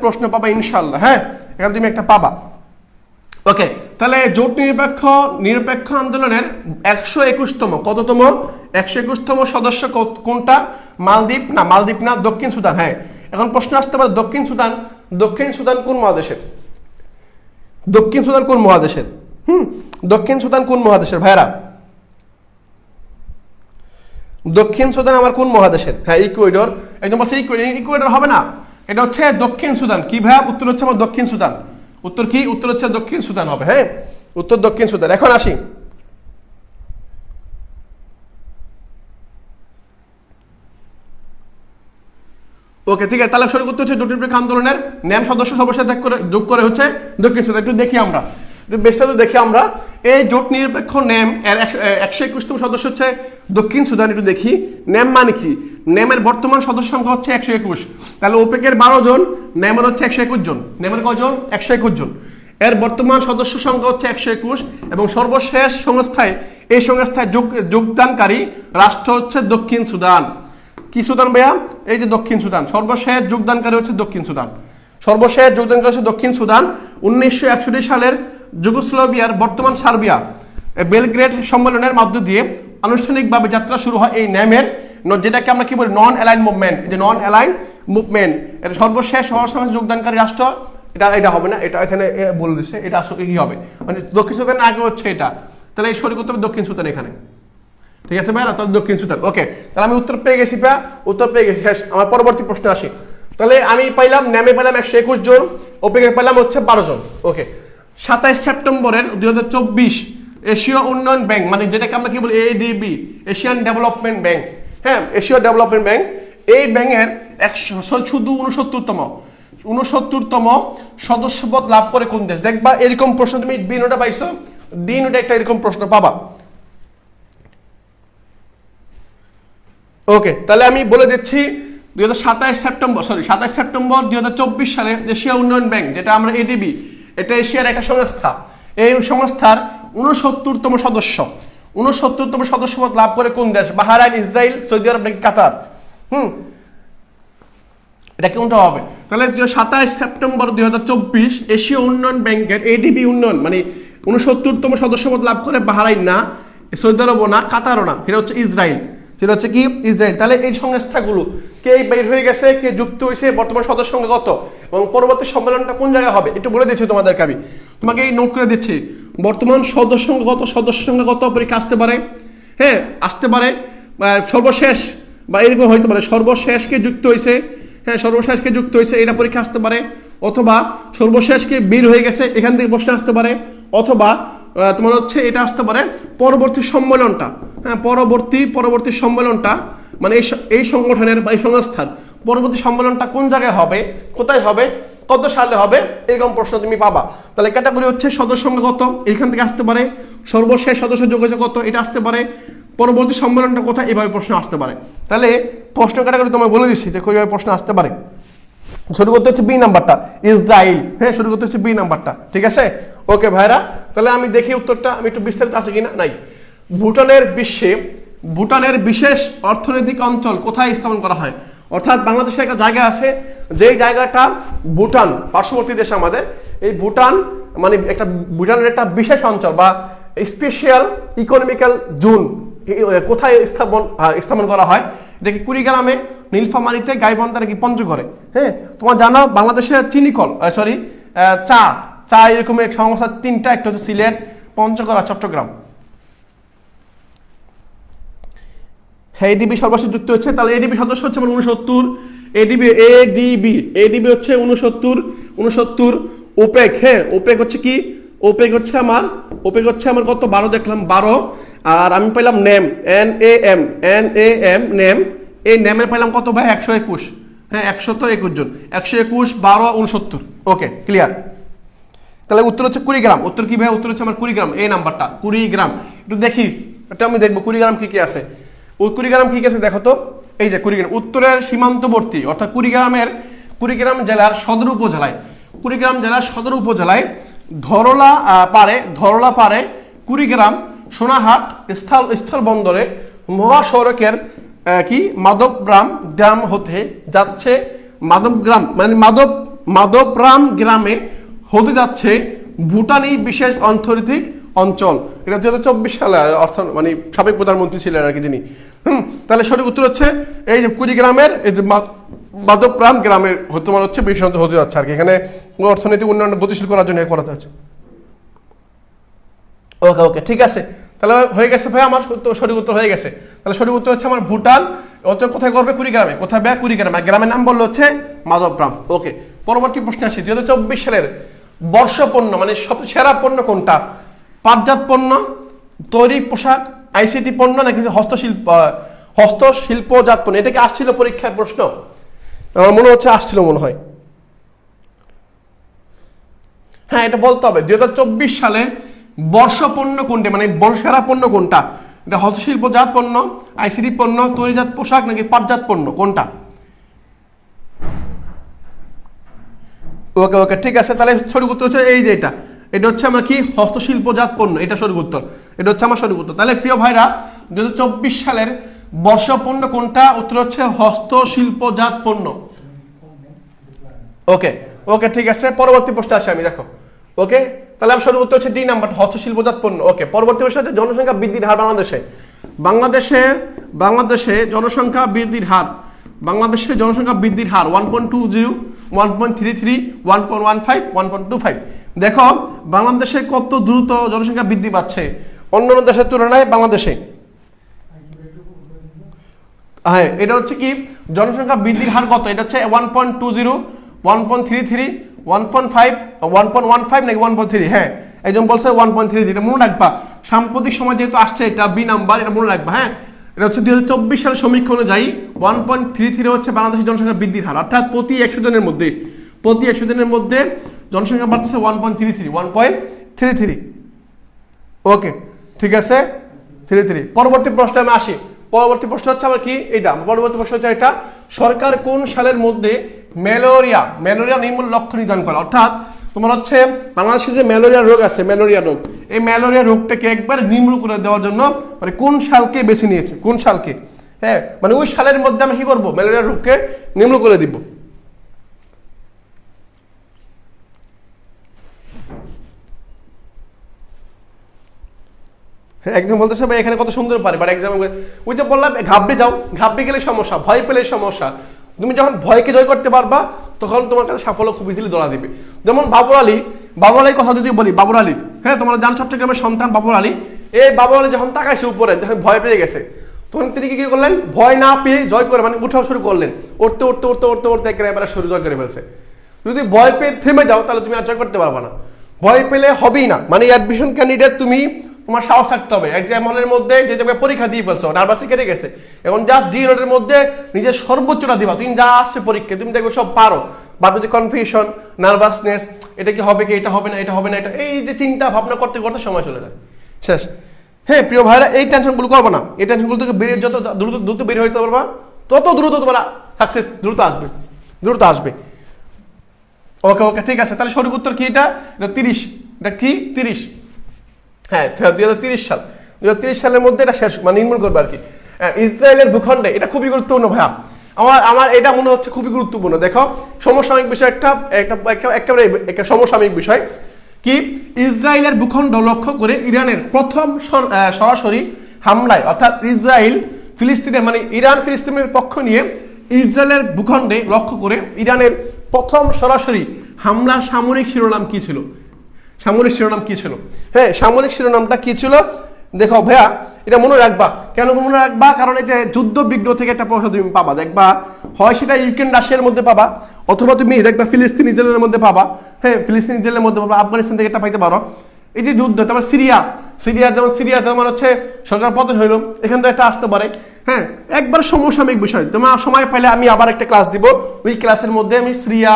প্রশ্ন পাবা, ইনশাল্লাহ, হ্যাঁ এখান তুমি একটা পাবা। ওকে, তাহলে জোট নিরপেক্ষ আন্দোলনের 121তম, কততম? 121তম সদস্য কোনটা? মালদ্বীপ না, দক্ষিণ সুদান। হ্যাঁ, এখন প্রশ্ন আসতে পারে দক্ষিণ সুদান কোন মহাদেশের? দক্ষিণ সুদান কোন মহাদেশের ভাইরা? দক্ষিণ সুদান আমার কোন মহাদেশের? হ্যাঁ ইকুয়েডর। একদম বলছে ইকুয়েডর হবে না, এটা হচ্ছে দক্ষিণ সুদান। কি ভাইয়া? উত্তর হচ্ছে আমার দক্ষিণ সুদান। উত্তর কি? উত্তর হচ্ছে দক্ষিণ সুদান হবে, হ্যাঁ উত্তর দক্ষিণ সুদান। এখন আসি, ওকে ঠিক আছে। তাহলে সঠিক উত্তর হচ্ছে জোট নিরপেক্ষ আন্দোলনের ন্যাম সদস্য সর্বশেষ যোগ করে হচ্ছে দক্ষিণ সুদান। একটু দেখি আমরা, এই জোট নিরপেক্ষ ন্যাম এর 121তম সদস্য হচ্ছে দক্ষিণ সুদান। একটু দেখি ন্যাম মানে কি। ন্যামের বর্তমান সদস্য সংখ্যা হচ্ছে 121। তাহলে ওপেকের 12 জন, ন্যামের হচ্ছে 121 জন। ন্যামের কজন? 121 জন। এর বর্তমান সদস্য সংখ্যা হচ্ছে 121, এবং সর্বশেষ এই সংস্থায় যোগদানকারী রাষ্ট্র হচ্ছে দক্ষিণ সুদান। কি সুদান ভাইয়া? এই যে দক্ষিণ সুদান। সর্বশেষ যোগদানকারী হচ্ছে দক্ষিণ সুদান। 1961 সালের যুগোস্লাভিয়ার বর্তমান সার্বিয়া বেলগ্রেড সম্মেলনের মধ্য দিয়ে আনুষ্ঠানিকভাবে যাত্রা শুরু হয় এই ন্যামের, যেটাকে আমরা কি বলি নন অ্যালাইন মুভমেন্ট। যে নন অ্যালাইন মুভমেন্ট, এটা সর্বশেষ সমাজে যোগদানকারী রাষ্ট্র, এটা হবে না, এটা এখানে বলে দিচ্ছে, এটা আসলে কি হবে মানে দক্ষিণ সুদান আগে হচ্ছে এটা, তাহলে এই সরি করতে হবে দক্ষিণ সুদান এখানে, ঠিক আছে ভাইরা, তাহলে দক্ষিণ সুদান। ওকে, তাহলে আমি উত্তর পেয়ে গেছি ভাইয়া, উত্তর পেয়ে গেছি। আমার পরবর্তী প্রশ্ন আসি, তাহলে আমি পাইলাম ন্যামে পাইলাম 121 জন, ওপেকে পাইলাম হচ্ছে 12 জন। ওকে, 27 সেপ্টেম্বরের 2024 এশীয় উন্নয়ন ব্যাংক, মানে যেটাকে আমরা কি বলি এডিবি, এশিয়ান ডেভেলপমেন্ট ব্যাংক, হ্যাঁ এশীয় ডেভেলপমেন্ট ব্যাংক, এই ব্যাংকের শুধু 69তম সদস্যপদ লাভ করে কোন দেশ? দেখবা এরকম প্রশ্ন তুমি বিনোটা পাইছো, দিনটা একটা এরকম প্রশ্ন পাবা। ওকে, তাহলে আমি বলে দিচ্ছি 27 সেপ্টেম্বর 2024 সালে এশিয়া উন্নয়ন ব্যাংক, যেটা আমরা এডিবি, এটা এশিয়ার একটা সংস্থা, এই সংস্থার 69তম সদস্যপদ লাভ করে কোন দেশ? বাহরাইন, ইসরায়েল, সৌদি আরব নাকি কাতার? এটা কোনটা হবে? তাহলে 27 সেপ্টেম্বর 2024 এশীয় উন্নয়ন ব্যাংকের এডিবি উন্নয়ন মানে 69তম সদস্যপদ লাভ করে বাহরাইন না, সৌদি আরবও না, কাতারও না, সেটা হচ্ছে ইসরায়েল, সেটা হচ্ছে কি ইসরায়েল। তাহলে এই সংস্থাগুলো কে বের হয়ে গেছে, কে যুক্ত হয়েছে, বর্তমান সদস্য সংখ্যা কত, এবং পরবর্তী সম্মেলনটা কোন জায়গায় হবে একটু বলে দিচ্ছি তোমাদেরকে, আমি তোমাকে এই নোট করে দিচ্ছি। বর্তমান সদস্য সংখ্যা কত পরীক্ষা আসতে পারে, হ্যাঁ আসতে পারে, সর্বশেষ বা এরকম হইতে পারে সর্বশেষকে যুক্ত হয়েছে, হ্যাঁ সর্বশেষকে যুক্ত হয়েছে এটা পরীক্ষা আসতে পারে, অথবা সর্বশেষকে বের হয়ে গেছে এখান থেকে প্রশ্ন আসতে পারে, অথবা তোমার হচ্ছে এটা আসতে পারে পরবর্তী সম্মেলনটা, হ্যাঁ পরবর্তী সম্মেলনটা মানে এই সংগঠনের বা এই সংস্থার পরবর্তী সম্মেলনটা কোন জায়গায় হবে, কোথায় হবে, কত সালে হবে, এরকম প্রশ্ন তুমি পাবা। তাহলে ক্যাটাগরি হচ্ছে সদস্য সংখ্যা কত, এখান থেকে আসতে পারে, সর্বশেষ সদস্য যোগ হয়েছে কত, এটা আসতে পারে, পরবর্তী সম্মেলনটা কোথায়, এভাবে প্রশ্ন আসতে পারে। তাহলে প্রশ্ন ক্যাটাগরি তোমায় বলে দিচ্ছি যে কিভাবে প্রশ্ন আসতে পারে। শুরু করতে হচ্ছে বি নাম্বারটা, ইসরায়েল, হ্যাঁ শুরু করতে হচ্ছে বি নাম্বারটা, ঠিক আছে। ওকে ভাইরা, তাহলে আমি দেখি উত্তরটা আমি একটু বিস্তারিত আছে কিনা, নাই। ভুটানের বিশেষ অর্থনৈতিক অঞ্চল কোথায় স্থাপন করা হয়? অর্থাৎ বাংলাদেশে একটা জায়গা আছে, যেই জায়গাটা ভুটান পার্শ্ববর্তী দেশ আমাদের, এই ভুটান মানে ভুটানের একটা বিশেষ অঞ্চল বা স্পেশাল ইকোনমিক্যাল জোন কোথায় স্থাপন করা হয়? এটা কি কুড়িগ্রামে, নীলফামারীতে, গাইবান্ধা নাকি পঞ্চগড়ে? হ্যাঁ তোমার জানো বাংলাদেশের চিনিকল চা এরকম এক সংস্থা তিনটা, একটা হচ্ছে সিলেট, পঞ্চগড় আর চট্টগ্রাম। হ্যাঁ এডিবি সর্বশেষ যুক্ত হচ্ছে, তাহলে এডিবি সদস্য হচ্ছে আমার 69, এডিবি হচ্ছে 69, ওপেক, হ্যাঁ ওপেক হচ্ছে কি, ওপেক হচ্ছে আমার কত 12 দেখলাম 12, আর আমি পেলাম নেম NAM নেম, এই নেমের পেলাম কত ভাই 121, হ্যাঁ 121 জন, 121 12 69। Okay clear. তাহলে উত্তর হচ্ছে কুড়িগ্রাম। উত্তর কি ভাই? উত্তর হচ্ছে আমার কুড়িগ্রাম, এই নাম্বারটা কুড়িগ্রাম। একটু দেখি এটা আমি দেখবো কুড়িগ্রাম কি আছে, কুড়িগ্রাম কি আছে দেখো তো। এই যে কুড়িগ্রাম উত্তরের সীমান্তবর্তী, অর্থাৎ কুড়িগ্রাম জেলার সদর উপজেলায় ধরলা পারে কুড়িগ্রাম সোনাহাট স্থল বন্দরে মহাসড়কের কি মাধবগ্রাম গ্রাম হতে যাচ্ছে, মাধবগ্রাম গ্রামে হতে যাচ্ছে ভুটানি বিশেষ অর্থনৈতিক অঞ্চল। এটা 2024 সালে অর্থ মানে সাবেক প্রধানমন্ত্রী ছিলেন আর কি যিনি। তাহলে সঠিক উত্তর হচ্ছে এই যে কুড়িগ্রামের এই যে মাধবগ্রাম গ্রামের তোমার হচ্ছে বিশেষ অঞ্চল হতে যাচ্ছে আর কি, এখানে অর্থনৈতিক উন্নয়ন গতিশীল করার জন্য করা হচ্ছে। ওকে ঠিক আছে, তাহলে হয়ে গেছে ভাই আমার সঠিক উত্তর হয়ে গেছে। তাহলে সঠিক উত্তর হচ্ছে আমার ভুটান অঞ্চল কোথায় করবে? কুড়িগ্রামে। কোথায় ব্যয়? কুড়িগ্রামে। গ্রামের নাম বললো হচ্ছে মাধবগ্রাম। ওকে পরবর্তী প্রশ্ন আসি, 2024 সালের বর্ষ পণ্য মানে সবচেয়ে সেরা পণ্য কোনটা? পাটজাত পণ্য, তৈরি পোশাক, আইসিটি পণ্য নাকি হস্তশিল্পজাত পণ্য? এটা কি আসছিল পরীক্ষায় প্রশ্ন? আমার মনে হচ্ছে আসছিল মনে হয়। হ্যাঁ এটা বলতে হবে 2024 সালে বর্ষ পণ্য কোনটা, মানে সেরা পণ্য কোনটা? এটা হস্তশিল্পজাত পণ্য, আইসিটি পণ্য, তৈরিজাত পোশাক নাকি পাটজাত পণ্য, কোনটা? ওকে ঠিক আছে, তাহলে সঠিক উত্তর হচ্ছে এই যে এটা হচ্ছে আমার কি হস্তশিল্পজাত পণ্য, এটা সঠিক উত্তর, এটা হচ্ছে আমার সঠিক উত্তর। তাহলে প্রিয় ভাইরা 2024 সালের বর্ষ পণ্য কোনটা? উত্তর হচ্ছে হস্তশিল্পজাত পণ্য। ওকে ঠিক আছে, পরবর্তী প্রশ্ন আসে আমি দেখো ওকে, তাহলে আমার সঠিক উত্তর হচ্ছে ডি নাম্বার, হস্তশিল্পজাত পণ্য। ওকে, পরবর্তী প্রশ্ন হচ্ছে জনসংখ্যা বৃদ্ধির হার বাংলাদেশে। বাংলাদেশে জনসংখ্যা বৃদ্ধির হার, বাংলাদেশের জনসংখ্যা বৃদ্ধির হার 1.20, 1.33, 1.15, 1.25। দেখো বাংলাদেশে কত দ্রুত জনসংখ্যা বৃদ্ধি পাচ্ছে অন্যান্য দেশের তুলনায় বাংলাদেশে। হ্যাঁ, এটা হচ্ছে কি জনসংখ্যা বৃদ্ধির হার কত? এটা হচ্ছে 1.20, 1.33, 1.5, 1.15 নাকি 1.3? হ্যাঁ, একজন বলছে 1.33, এটা মনে রাখবা। সাম্প্রতিক সময় যেহেতু আসছে এটা বি নাম্বার, এটা মনে রাখবা। হ্যাঁ, এটা হচ্ছে 2024 সালের সমীক্ষা অনুযায়ী 1.33 হচ্ছে বাংলাদেশের জনসংখ্যা বৃদ্ধির হার, অর্থাৎ প্রতি 100 জনের মধ্যে জনসংখ্যা বাড়তেছে 1.33। ওকে, ঠিক আছে, 33। পরবর্তী প্রশ্নে আমি আসি। পরবর্তী প্রশ্ন হচ্ছে আমার কি এটা, পরবর্তী প্রশ্ন হচ্ছে এটা, সরকার কোন সালের মধ্যে ম্যালেরিয়া নির্মূল লক্ষ্য নির্ধারণ করে? অর্থাৎ তোমার হচ্ছে বাংলাদেশে যে ম্যালেরিয়া রোগ আছে, ম্যালেরিয়া রোগ, এই ম্যালেরিয়া রোগটাকে একবার নির্মূল করে দেওয়ার জন্য মানে কোন সালকে বেছে নিয়েছে, কোন সালকে? হ্যাঁ, মানে ওই সালের মধ্যে আমরা কি করবো, ম্যালেরিয়া রোগকে নির্মূল করে দিব। একজন বলতেছে ভাই এখানে কত সুন্দর পারে, বাট এক্সাম ওই যে বললাম ঘাবড়ে গেলে সমস্যা, ভয় পেলে সমস্যা। তুমি যখন ভয়কে জয় করতে পারবা তখন তোমার কাছে সাফল্য খুব ইজিলি ধরা দিবে। যেমন বাবর আলীর কথা যদি বলি, বাবর আলী, হ্যাঁ, তোমরা জান চট্টগ্রামের সন্তান বাবর আলী। এই বাবর আলী যখন তাকাইছে উপরে, যখন ভয় পেয়ে গেছে, তখন তিনি কি করলেন, ভয় না পেয়ে জয় করে মানে উঠাও শুরু করলেন, উঠতে একেবারে শরীর জয় করে ফেলছে। যদি ভয় পেয়ে থেমে যাও তাহলে তুমি আর জয় করতে পারবা না, ভয় পেলে হবেই না। মানে অ্যাডমিশন ক্যান্ডিডেট তুমি, তোমার সাহস থাকতে হবে। এক্সাম হলের মধ্যে যে জায়গায় পরীক্ষা দিয়ে ফেলছো, নার্ভাসি কেটে গেছে, এখন জাস্ট ডি রোডের মধ্যে নিজের সর্বোচ্চটা দিবা। তুমি যা আসছে পরীক্ষা তুমি দেখবে সব পারো, বা যদি কনফিউশন, নার্ভাসনেস, এটা কি হবে কি, এটা হবে না, এটা এই যে চিন্তা ভাবনা করতে করতে সময় চলে যায়, শেষ। হ্যাঁ প্রিয় ভাইরা, এই টেনশনগুলো করবো না, এই টেনশনগুলো থেকে বেরিয়ে যত দ্রুত বের হইতে পারবা তত দ্রুত তোমার সাকসেস দ্রুত আসবে। ওকে, ঠিক আছে। তাহলে সঠিক উত্তর কি? এটা 30। এটা কি 30? হ্যাঁ, 2030 সালের মধ্যে এটা শেষ, মানে নির্মূল করবে আর কি। ইসরায়েলের ভূখণ্ডে, এটা খুবই গুরুত্বপূর্ণ ভাইয়া, আমার এটা মনে হচ্ছে খুবই গুরুত্বপূর্ণ। দেখো সমসাময়িক বিষয়, একটা সমসাময়িক বিষয় কি, ইসরায়েলের ভূখণ্ড লক্ষ্য করে ইরানের প্রথম সরাসরি হামলায়, অর্থাৎ ইসরায়েল ফিলিস্তিনের, মানে ইরান ফিলিস্তিনের পক্ষ নিয়ে ইসরায়েলের ভূখণ্ডে লক্ষ্য করে ইরানের প্রথম সরাসরি হামলার সামরিক শিরোনাম কি ছিল? হ্যাঁ, সামরিক শিরোনামটা কি ছিল? দেখো ভাইয়া, এটা মনে রাখবা। কেন মনে রাখবা? কারণ এই যে যুদ্ধ বিগ্রহ থেকে একটা প্রশ্ন তুমি পাবা, দেখবা হয় সেটা ইউক্রেন রাশিয়ার মধ্যে পাবা, অথবা তুমি দেখবা ফিলিস্তিন ইসরায়েলের মধ্যে পাবা। হ্যাঁ, ফিলিস্তিন ইসরায়েলের মধ্যে পাবা, আফগানিস্তান থেকে একটা পাইতে পারো। এই যে যুদ্ধ, তারপর সিরিয়া তোমার হচ্ছে সরকার পতন হইলো, এখান থেকে একটা আসতে পারে। হ্যাঁ, একবার সমসাময়িক বিষয়। তোমার সময় পাইলে আমি আবার একটা ক্লাস দিব, ওই ক্লাসের মধ্যে আমি সিরিয়া,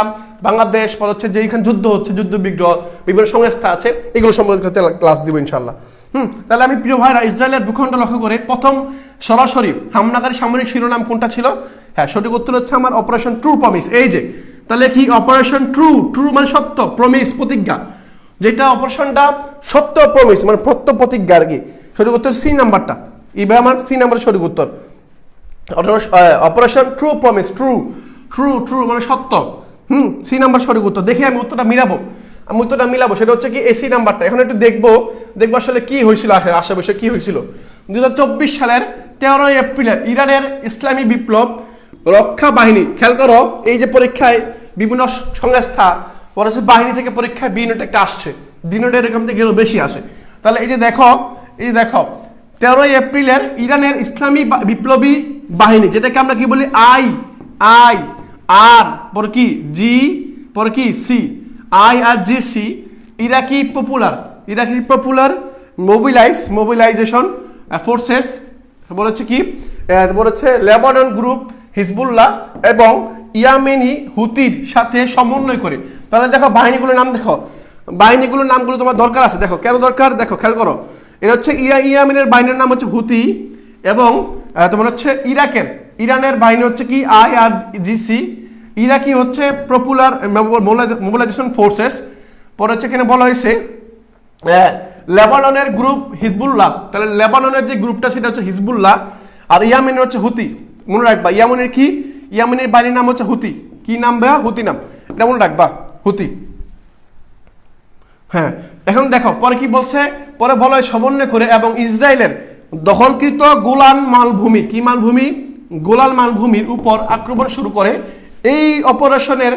বাংলাদেশ, হচ্ছে যে এখানে যুদ্ধ হচ্ছে, যুদ্ধ বিগ্রহ, বিভিন্ন সংস্থা আছে, এগুলো সম্পর্কে ক্লাস দিব ইনশাল্লাহ। তাহলে আমি প্রিয় ভাইরা, ইসরায়েলের ভূখণ্ড লক্ষ্য করে প্রথম সরাসরি হামলাকারী সামরিক শিরোনাম কোনটা ছিল? হ্যাঁ, সঠিক উত্তর হচ্ছে আমার অপারেশন ট্রু প্রমিস। এই যে তাহলে কি অপারেশন ট্রু মানে সত্য, প্রমিস প্রতিজ্ঞা, যেটা অপারেশনটা সত্য, প্রমিস মানে প্রতিজ্ঞা আর কি। সঠিক উত্তর সি নাম্বারটা, এইভাবে আমার সি নাম্বারের সঠিক উত্তর, অপারেশন ট্রু প্রমিস, ট্রু মানে সত্য। সি নাম্বার সঠিক উত্তর। দেখি আমি উত্তরটা মিলাবো, সেটা হচ্ছে কি এসি নাম্বারটা। এখন একটু দেখবো আসলে কি হয়েছিল, আশেপাশে কি হয়েছিল। 2024 সালের 13 এপ্রিলের ইরানের ইসলামী বিপ্লব রক্ষা বাহিনী, খেয়াল করো, এই যে পরীক্ষায় বিভিন্ন সংস্থা বাহিনী থেকে পরীক্ষায় বি নোট একটা আসছে, ডি নোট এরকম থেকে বেশি আসে। তাহলে এই যে দেখো 13 এপ্রিলের ইরানের ইসলামী বিপ্লবী বাহিনী, যেটাকে আমরা কি বলি আই আর পর কি জি, পর কি সি, IRGC, ইরাকি পপুলার মোবিলাইজেশন ফোর্সেস, বলেছে কি, বলেছে লেবানন গ্রুপ হিজবুল্লাহ এবং ইয়ামেনি হুতির সাথে সমন্বয় করে। তাহলে দেখো বাহিনীগুলোর নামগুলো তোমার দরকার আছে। দেখো কেন দরকার, দেখো খেয়াল করো। এটা হচ্ছে ইয়ামেনের বাহিনীর নাম হচ্ছে হুতি, এবং তোমার হচ্ছে ইরানের বাহিনী হচ্ছে কি IRGC, ইরাকি হচ্ছে পপুলার মোবিলাইজেশন ফোর্সেস। পরে হচ্ছে এখানে বলা হয়েছে লেবাননের গ্রুপ হিজবুল্লাহ। তাহলে লেবাননের যে গ্রুপটা সেটা হচ্ছে হিজবুল্লাহ, আর ইয়ামেনের হচ্ছে হুতি। মনে রাখবা ইয়ামেনের বাহিনীর নাম হচ্ছে হুতি। কি নাম ভাইয়া? হুতি নাম, এটা মনে রাখবা, হুতি। হ্যাঁ, এখন দেখো পরে কি বলছে, পরে বলা হয় সমন্বয় করে এবং ইসরায়েলের দখলকৃত গোলান মালভূমি, কি মালভূমি, গোলান মালভূমির উপর আক্রমণ শুরু করে। এই অপারেশনের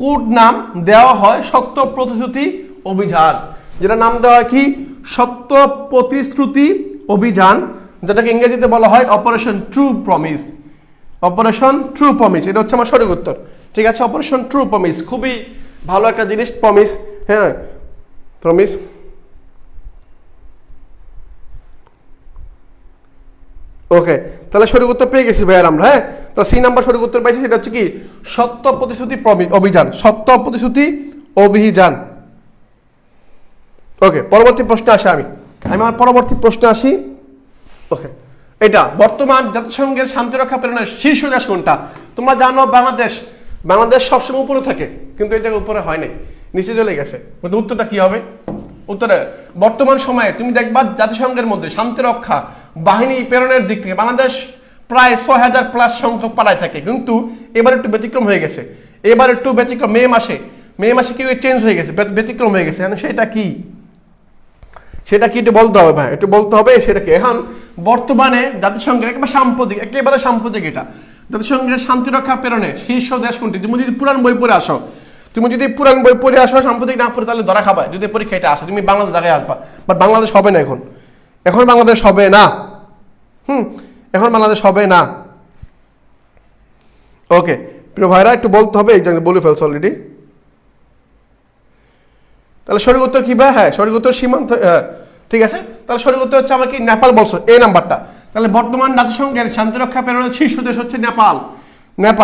কোড নাম দেওয়া হয় সত্য প্রতিশ্রুতি অভিযান, যেটা নাম দেওয়া হয় কি, সত্য প্রতিশ্রুতি অভিযান, যেটাকে ইংরেজিতে বলা হয় operation true promise. Operation true promise, এটা হচ্ছে আমার সঠিক উত্তর। ঠিক আছে, অপারেশন ট্রু প্রমিস খুবই ভালো একটা জিনিস, প্রমিস। হ্যাঁ, প্রমিস। ওকে, তাহলে সঠিক উত্তর পেয়ে গেছি ভাইয়ার আমরা। হ্যাঁ, তো সি নাম্বার সঠিক উত্তর পাইছি, সেটা হচ্ছে কি সত্য প্রতিশ্রুতি অভিযান, সত্য প্রতিশ্রুতি অভিযান। ওকে, পরবর্তী প্রশ্নে আসি আমি আমার পরবর্তী প্রশ্নে আসি। ওকে, এটা বর্তমান জাতিসংঘের শান্তিরক্ষা প্রেরণের শীর্ষ দেশ কোনটা? তোমরা জানো বাংলাদেশ সবসময় উপরে থাকে, কিন্তু এই জায়গায় উপরে হয় নাই, নিচে চলে গেছে। কিন্তু উত্তরটা কি হবে? উত্তরে বর্তমান সময়ে তুমি দেখবা জাতিসংঘের মধ্যে শান্তিরক্ষা বাহিনী প্রেরণের দিক থেকে বাংলাদেশ প্রায় 6000 প্লাস সংখ্যক পাড়ায় থাকে, কিন্তু এবার একটু ব্যতিক্রম হয়ে গেছে। এবার একটু ব্যতিক্রম, মে মাসে কি চেঞ্জ হয়ে গেছে, ব্যতিক্রম হয়ে গেছে। সেটা কি, সেটা কি একটু বলতে হবে ভাই, একটু বলতে হবে সেটা কি। এখন বর্তমানে জাতিসংঘের একেবারে সাম্প্রতিক এটা জাতিসংঘের শান্তিরক্ষা প্রেরণে শীর্ষ দেশ কোনটি? তুমি যদি পুরান বই পড়ে আসো, সাম্প্রতিক না পড়ে তাহলে ধরা খাবা। যদি পরীক্ষা এটা আসে তুমি বাংলাদেশ জায়গায় আসবা, বাট বাংলাদেশ হবে না এখন বাংলাদেশ হবে না। এখন বাংলাদেশ হবে না। ওকে প্রিয় ভাইরা, একটু বলতে হবে, এই জন্য বলে ফেলছো অলরেডি। তাহলে সঠিক উত্তর কি ভাই? হ্যাঁ, সঠিক উত্তর সীমান্ত। ঠিক আছে, তাহলে সঠিক উত্তর হচ্ছে আমার কি নেপাল বলছো, এই নাম্বারটা। তাহলে বর্তমান জাতিসংঘের শান্তিরক্ষা প্রেরণের শীর্ষ দেশ হচ্ছে নেপাল।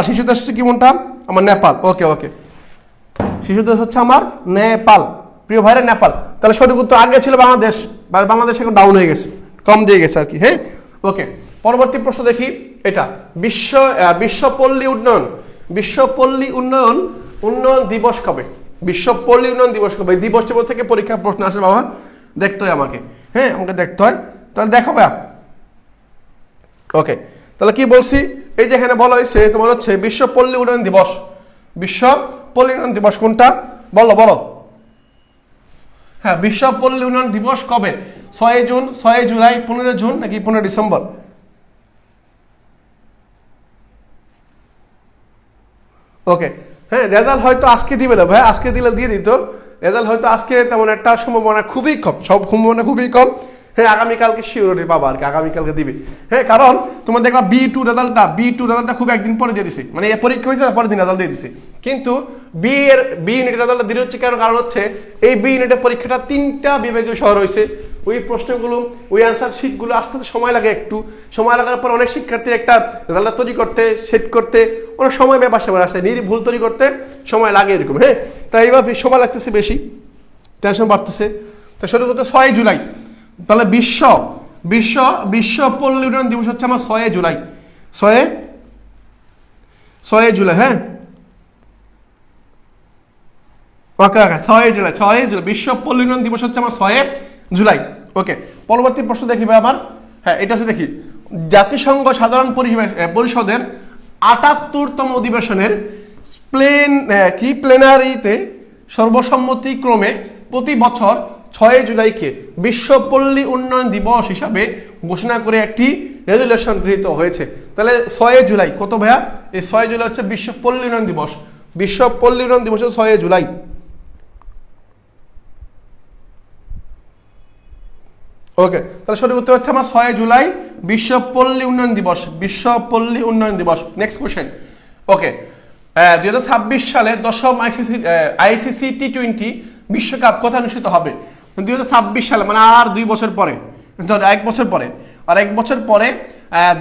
শীর্ষ দেশ হচ্ছে কি কোনটা? আমার নেপাল। ওকে, শীর্ষ দেশ হচ্ছে আমার নেপাল। প্রিয় ভাইরা, নেপাল। তাহলে সঠিক উত্তর আগে ছিল বাংলাদেশ এখন ডাউন হয়ে গেছে, কম দিয়ে গেছে আর কি। হ্যাঁ, ওকে, পরবর্তী প্রশ্ন দেখি। এটা বিশ্ব পল্লী উন্নয়ন দিবস কবে? বিশ্ব পল্লী উন্নয়ন দিবস কবে? দিবস টেবল থেকে পরীক্ষা প্রশ্ন আসে বাবা, দেখতে হয় আমাকে। হ্যাঁ, আমাকে দেখতে হয়। তাহলে দেখো ভাইয়া। ওকে, তাহলে কি বলছি, এই যে এখানে বলা হয়েছে তোমার হচ্ছে বিশ্ব পল্লী উন্নয়ন দিবস। বিশ্ব পল্লী উন্নয়ন দিবস কোনটা? বলো। হ্যাঁ, বিশ্ব পল্লী উন্নয়ন দিবস কবে? 6 জুন, 6 জুলাই, 15 জুন নাকি 15 ডিসেম্বর? ওকে, হ্যাঁ, রেজাল্ট হয়তো আজকে দিবে না ভাই, আজকে দিলে দিয়ে দিত। রেজাল্ট হয়তো আজকে তেমন একটা সম্ভাবনা খুবই কম, সম্ভাবনা খুবই কম। হ্যাঁ, আগামীকালকে শিওরিটি পাবা আর কি, আগামীকালকে দিবে। হ্যাঁ, কারণ তোমার দেখবা B2 রেজাল্টটা খুব একদিন পরে দিয়ে দিছে, মানে পরীক্ষা হয়েছে পরের দিন রেজাল্ট দিয়ে দিছে। কিন্তু বি ইউনিটের রেজাল্টটা দেরি হচ্ছে কেন? কারণ হচ্ছে এই বি ইউনিটের পরীক্ষাটা 3টা বিভাগীয় শহর হয়েছে। ওই প্রশ্নগুলো, ওই অ্যান্সার শিটগুলো আসতে সময় লাগে, একটু সময় লাগার পর অনেক শিক্ষার্থীর একটা রেজাল্টটা তৈরি করতে, সেট করতে অনেক সময় ব্যাপার আসে, ভুল তৈরি করতে সময় লাগে এরকম। হ্যাঁ, তাই এবার সময় লাগতেছে বেশি, টেনশন বাড়তেছে। তো সঠিক উত্তর 6 জুলাই। তাহলে বিশ্ব পল্লী উন্নয়ন দিবস হচ্ছে আমার 6 জুলাই। 6 জুলাই। হ্যাঁ, ওকে, 6 জুলাই। বিশ্ব পল্লী উন্নয়ন দিবস হচ্ছে আমার 6 জুলাই। ওকে, পরবর্তী প্রশ্ন দেখি ভাই আমার। হ্যাঁ, এটা হচ্ছে দেখি জাতিসংঘ সাধারণ পরিষদের ৭৮তম অধিবেশনের প্লেনারিতে সর্বসম্মতিক্রমে প্রতি বছর 6 জুলাইকে বিশ্ব পল্লী উন্নয়ন দিবস হিসাবে ঘোষণা করে একটি রেজুলেশন গৃহীত হয়েছে। তাহলে 6 জুলাই কত ভাইয়া? এই 6 জুলাই হচ্ছে বিশ্ব পল্লী উন্নয়ন দিবস। বিশ্ব পল্লী উন্নয়ন দিবস 6 জুলাই। ওকে, তাহলে সঠিক উত্তর হচ্ছে আমার 6 জুলাই বিশ্ব পল্লী উন্নয়ন দিবস। বিশ্ব পল্লী উন্নয়ন দিবস। Next question. ওকে, 2026 সালে 10ম আইসিসি T20 বিশ্বকাপ কোথায় অনুষ্ঠিত হবে? 2026 সালে, মানে আর 2 বছর পরে, 1 বছর পরে, আর 1 বছর পরে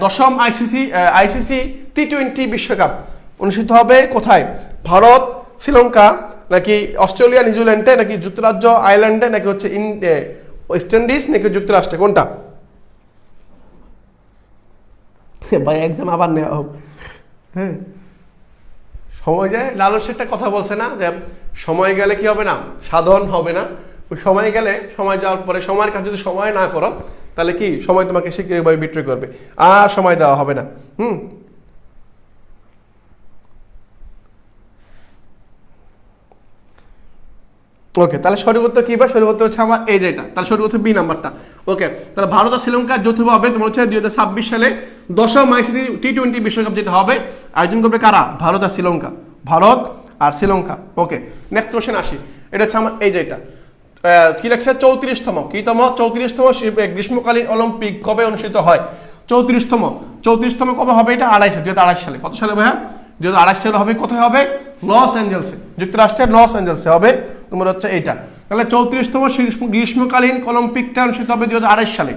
10ম আইসিসি T20 বিশ্বকাপ অনুষ্ঠিত হবে কোথায়? ভারত, শ্রীলঙ্কা নাকি অস্ট্রেলিয়া, নিউজিল্যান্ডে নাকি যুক্তরাজ্য, আয়ারল্যান্ডে নাকি হচ্ছে ওয়েস্ট ইন্ডিজ নাকি যুক্তরাষ্ট্রে? কোনটা ভাই? এক্সাম আবার নেওয়া হোক। হ্যাঁ, সময় যায়, লালন একটা কথা বলছে না যে সময় গেলে কি হবে না, সাধন হবে না। ওই সময় গেলে, সময় যাওয়ার পরে সময়ের কাছে যদি সময় না করো তাহলে কি সময় তোমাকে শিখিয়ে বিট্রে করবে, আর সময় দেওয়া হবে না। ওকে, তাহলে সঠিক উত্তর কি ভাই? সঠিক উত্তর হচ্ছে আমার এই যেটা, তাহলে সঠিক উত্তর বি নাম্বারটা। ওকে, তাহলে ভারত আর শ্রীলঙ্কার যৌথভাবে তোমার হচ্ছে 2026 সালে 10ম আইসিসি টি-20 বিশ্বকাপ যেটা হবে আয়োজন করবে কারা? ভারত আর শ্রীলঙ্কা। ভারত আর শ্রীলঙ্কা। ওকে, নেক্সট কোশ্চেন আসি। এটা হচ্ছে আমার এই যেটা কি লেখছে 34তম 34তম গ্রীষ্মকালীন অলিম্পিক কবে অনুষ্ঠিত হয়? 34তম কবে হবে? এটা 2028 সালে। কত সালে ভাইয়া? 2028 সালে হবে। কোথায় হবে? লস অ্যাঞ্জেলসে, যুক্তরাষ্ট্রের লস অ্যাঞ্জেলসে হবে তোমার হচ্ছে এইটা। তাহলে 34তম গ্রীষ্মকালীন অলিম্পিকটা অনুষ্ঠিত হবে 2028 সালে।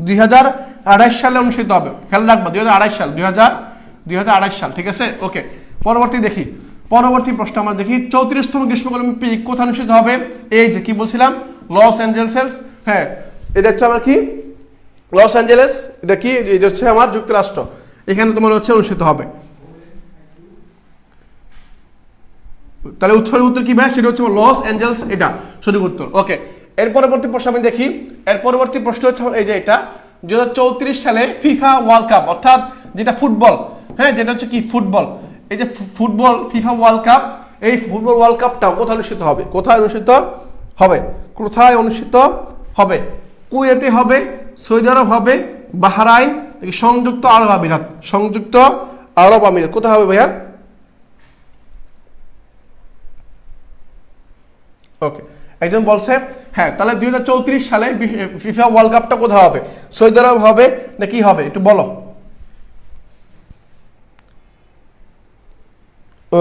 2028 সালে অনুষ্ঠিত হবে, খেয়াল রাখবা 2028 সাল, 2028 সাল, ঠিক আছে। ওকে, পরবর্তী দেখি, পরবর্তী প্রশ্ন আমরা দেখি 34তম গ্রীষ্মকালীন অলিম্পিক কোথায় অনুষ্ঠিত হবে? এই যে কি বলছিলাম, লস অ্যাঞ্জেলস। হ্যাঁ, এটা হচ্ছে আমার কি লস অ্যাঞ্জেলেস, এটা কি এটা হচ্ছে আমার যুক্তরাষ্ট্র, এখানে তোমার হচ্ছে অনুষ্ঠিত হবে। তাহলে উত্তর কি ভাই? সেটা হচ্ছে লস অ্যাঞ্জেলস, এটা সঠিক উত্তর। ওকে, এর পরবর্তী প্রশ্ন আমি দেখি। এর পরবর্তী প্রশ্ন হচ্ছে এই যে এটা 2034 সালে ফিফা ওয়ার্ল্ড কাপ, অর্থাৎ যেটা ফুটবল, হ্যাঁ যেটা হচ্ছে কি ফুটবল, এই যে ফুটবল ফিফা ওয়ার্ল্ড কাপ, এই ফুটবল ওয়ার্ল্ড কাপটা কোথায় অনুষ্ঠিত হবে? কোথায় অনুষ্ঠিত হবে? কোথায় অনুষ্ঠিত হবে? কুয়েতে হবে, সৌদি আরব হবে, বাহরাইন, সংযুক্ত আরব আমিরাত। সংযুক্ত আরব আমিরাত কোথায় হবে ভাইয়া? ওকে, একজন বলছে হ্যাঁ, তাহলে 2034 সালে ফিফা ওয়ার্ল্ড কাপটা কোথায় হবে? সৌদি আরব হবে না কি হবে? একটু বলো।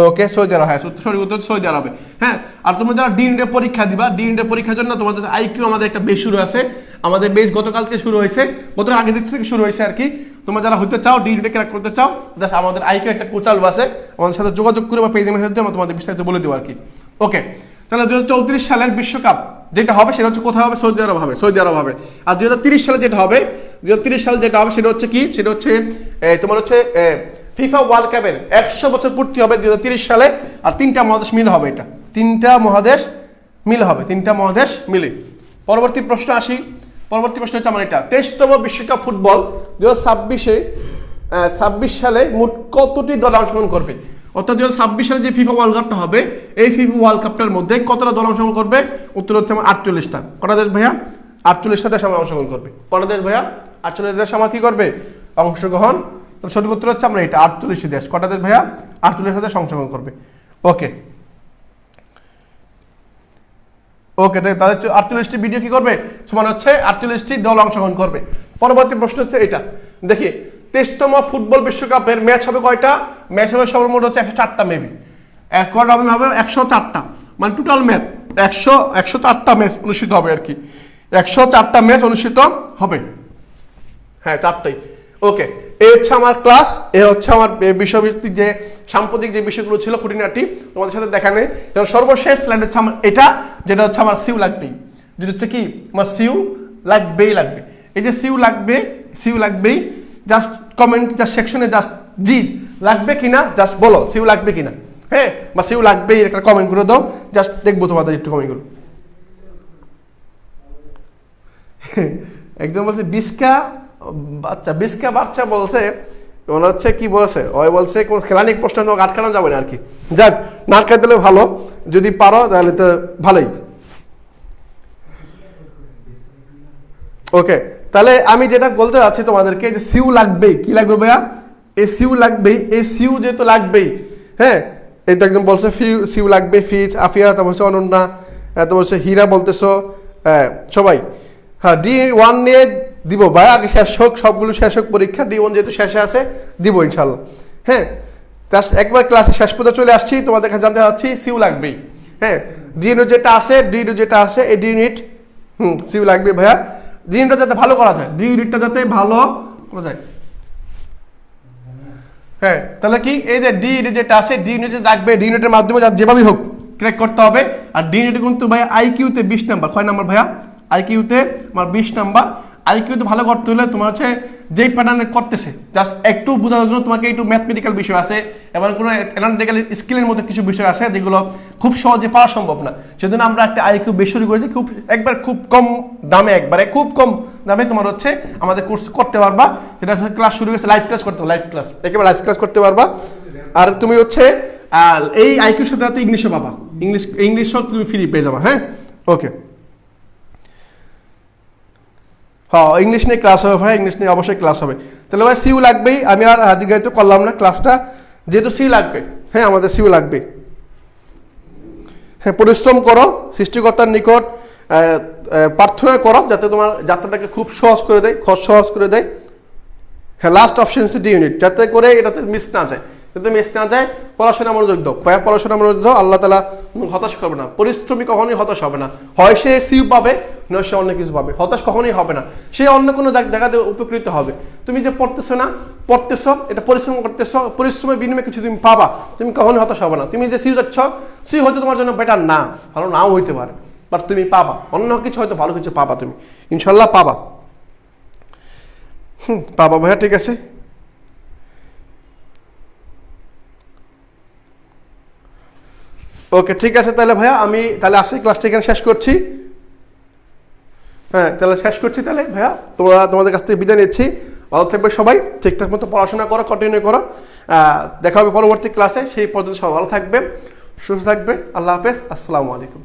ওকে, সৌদি আরব, হ্যাঁ সঠিক উত্তর সৌদি আরবে। হ্যাঁ, আর তোমরা যারা ডি-ইউনিটে পরীক্ষা দিবা, ডি-ইউনিটে পরীক্ষার জন্য তোমাদের আইকিউ আমাদের একটা বেস শুরু আছে, আমাদের বেস গতকাল থেকে শুরু হয়েছে, গতকাল আগের দিক থেকে শুরু হয়েছে আর কি। তোমরা যারা হইতে চাও, ডি-ইউনিটে ক্র্যাক করতে চাও, জাস্ট আমাদের আইকিউ একটা কোচ চালু আছে, আমাদের সাথে যোগাযোগ করে বা পেজের সাথে আমরা তোমাদের বিস্তারিত বলে দেবো আর কি। ওকে, তাহলে 2034 সালের বিশ্বকাপ যেটা হবে সেটা হচ্ছে কোথায় হবে? সৌদি আরব হবে, সৌদি আরব হবে। আর 2030 সালে যেটা হবে, 2030 সালে যেটা হবে সেটা হচ্ছে কি? সেটা হচ্ছে তোমার হচ্ছে ফিফা ওয়ার্ল্ড কাপের 100 বছর পূর্তি হবে 2030 সালে। আর 3টা মহাদেশ মিলে হবে, এটা 3টা মহাদেশ মিলে হবে, 3টা মহাদেশ মিলে। পরবর্তী প্রশ্ন আসি। পরবর্তী প্রশ্ন হচ্ছে আমার এটা 23তম বিশ্বকাপ ফুটবল 2026 সালে মোট কতটি দল অংশগ্রহণ করবে? অর্থাৎ 2026 সালে যে ফিফা ওয়ার্ল্ড কাপটা হবে, এই ফিফা ওয়ার্ল্ড কাপটার মধ্যে কতটা দল অংশগ্রহণ করবে? উত্তর হচ্ছে আমার 48টা। কটা দেশ ভাইয়া? 48টা দেশ আমার অংশগ্রহণ করবে। কটা দেশ ভাইয়া? 48 দেশ আমার কি করবে? অংশগ্রহণ। তো সঠিক উত্তর হচ্ছে আমরা এটা 48টি দেশ। কটা দেশ ভাইয়া? 48 দেশ অংশগ্রহণ করবে। ওকে ওকে, তাদের 48টি ভিডিও কি করবে? সমান হচ্ছে 48টি দল অংশগ্রহণ করবে। পরবর্তী প্রশ্ন হচ্ছে এটা দেখি 23তম ফুটবল বিশ্বকাপের ম্যাচ হবে কয়টা? ম্যাচ হবে সর্বমোট হচ্ছে 104টা, মেবি হবে 104টা, মানে টোটাল ম্যাচ 104টা ম্যাচ অনুষ্ঠিত হবে আর কি। 104টা ম্যাচ অনুষ্ঠিত হবে, হ্যাঁ 4টাই। ওকে, এই হচ্ছে আমার ক্লাস, এ হচ্ছে আমার বিষয়ভিত্তিক যে সাম্প্রতিক যে বিষয়গুলো ছিল খুঁটিনাটি তোমাদের সাথে দেখা নেই। সর্বশেষ স্লাইড হচ্ছে আমার এটা, যেটা হচ্ছে আমার সিউ লাগবেই, যেটা হচ্ছে কি আমার সিউ লাগবেই লাগবে। এই যে সিউ লাগবেই, জাস্ট কমেন্ট জাস্ট সেকশনে জাস্ট জি লাগবে কিনা জাস্ট বলো, সিউ লাগবে কিনা, হ্যাঁ বা সিউ লাগবেই একটা কমেন্ট করে দাও, জাস্ট দেখবো তোমাদের একটু কমেন্টগুলো। একজন বলছে বিস্কা বাচ্চা বলছে, মনে হচ্ছে কি বলছে, ওই বলছে কোন খেলানিক প্রশ্ন আটকানো যাবে না আর কি। যাক, না আটকাতে দিলে ভালো, যদি পারো তাহলে তো ভালোই। ওকে, তাহলে আমি যেটা বলতে যাচ্ছি তোমাদেরকে, যে সিউ লাগবেই, কি লাগবে ভাইয়া? এই সিউ লাগবেই, এই সিউ যেহেতু লাগবেই, হ্যাঁ এই তো একদম বলছে সিউ লাগবে, ফিজ আফিয়া, তারপর হচ্ছে অনন্যা, তারপর হচ্ছে হীরা বলতেছো, সবাই। হ্যাঁ, D1 নিয়ে দিব ভাই, আগে শেষ হোক, সবগুলো শেষ হোক পরীক্ষা, D1 যেহেতু শেষে আছে দিব ইনশাল্লাহ। হ্যাঁ, একবার ক্লাসে শেষ পর্যন্ত চলে আসছি, তোমাদের কাছে জানতে চাচ্ছি সিউ লাগবেই। হ্যাঁ, D-Unit যেটা আছে এই D-Unit সিউ লাগবে ভাইয়া। D-Unitটা যাতে ভালো করা যায়, D-Unitটা যাতে ভালো করা যায়। হ্যাঁ, তাহলে কি এই যে D-Unit যেটা আছে, D-Unit লাগবে, D-Unit-এর মাধ্যমে যেভাবেই হোক ক্র্যাক করতে হবে। আর D-Unit কিন্তু ভাইয়া IQ-তে 20 নাম্বার, কয় নাম্বার ভাইয়া? IQ-তে আমার 20 নাম্বার। IQ-তে ভালো করতে হলে তোমার হচ্ছে যেই প্যাটার্নে করতেছে জাস্ট একটু বোঝার জন্য তোমাকে একটু ম্যাথমেটিক্যাল বিষয় আছে এবং কোনো অ্যানালিটিক্যাল স্কিলের মধ্যে কিছু বিষয় আছে যেগুলো খুব সহজে পাওয়া সম্ভব না। সেজন্য আমরা একটা IQ বেশ শুরু করেছি, খুব কম দামে, খুব কম দামে তোমার হচ্ছে আমাদের কোর্স করতে পারবা। যেটা হচ্ছে ক্লাস শুরু হয়েছে, লাইভ ক্লাস করতে হবে, লাইভ ক্লাস করতে পারবা। আর তুমি হচ্ছে এই IQ-র সাথে ইংলিশও পাবা, ইংলিশও তুমি ফ্রি পেয়ে যাবে। হ্যাঁ, ওকে। হ্যাঁ, ইংলিশ নিয়ে ক্লাস হবে ভাই, ইংলিশ নিয়ে অবশ্যই ক্লাস হবে। তাহলে ভাই সিউ লাগবেই, আমি আর দীর্ঘায়িত করলাম না ক্লাসটা, যেহেতু সিউ লাগবে। হ্যাঁ, আমাদের সিউ লাগবে। হ্যাঁ, পরিশ্রম করো, সৃষ্টিকর্তার নিকট প্রার্থনা করো যাতে তোমার যাত্রাটাকে খুব সহজ করে দেয়, সহজ করে দেয়। হ্যাঁ, লাস্ট অপশন হচ্ছে ডি ইউনিট, যাতে করে এটাতে মিস না যায়, যাতে মিস না যায়। পড়াশোনা মনোযোগ দাও, পড়াশোনা মনোযোগ দাও, আল্লাহ তাআলা হতাশ করবে না। পরিশ্রমী কখনোই হতাশ হবে না, হয় সে সিউ পাবে নয় সে অন্য কিছু পাবে, হতাশ কখনোই হবে না। সে অন্য কোনো জায়গাতে উপকৃত হবে। তুমি যে পড়তেছো এটা পরিশ্রম করতেছো, পরিশ্রমের বিনিময়ে কিছু তুমি পাবা, তুমি কখনোই হতাশ হবে না। তুমি যে সিউ যাচ্ছ, সিউ হয়তো তোমার জন্য বেটার না, ভালো নাও হইতে পারে, বাট তুমি পাবা, অন্য কিছু হয়তো ভালো কিছু পাবা, তুমি ইনশাল্লাহ পাবা। পাবা ভাইয়া, ঠিক আছে। ওকে, ঠিক আছে। তাহলে ভাইয়া আমি তাহলে আসি, ক্লাসটা এখানে শেষ করছি। হ্যাঁ, তাহলে শেষ করছি। তাহলে ভাইয়া তোমাদের কাছ থেকে বিদায় নিচ্ছি। ভালো থাকবে সবাই, ঠিকঠাক মতো পড়াশোনা করো, কন্টিনিউ করো। দেখা হবে পরবর্তী ক্লাসে, সেই পর্যন্ত সবাই ভালো থাকবে, সুস্থ থাকবে। আল্লাহ হাফেজ, আসসালামু আলাইকুম।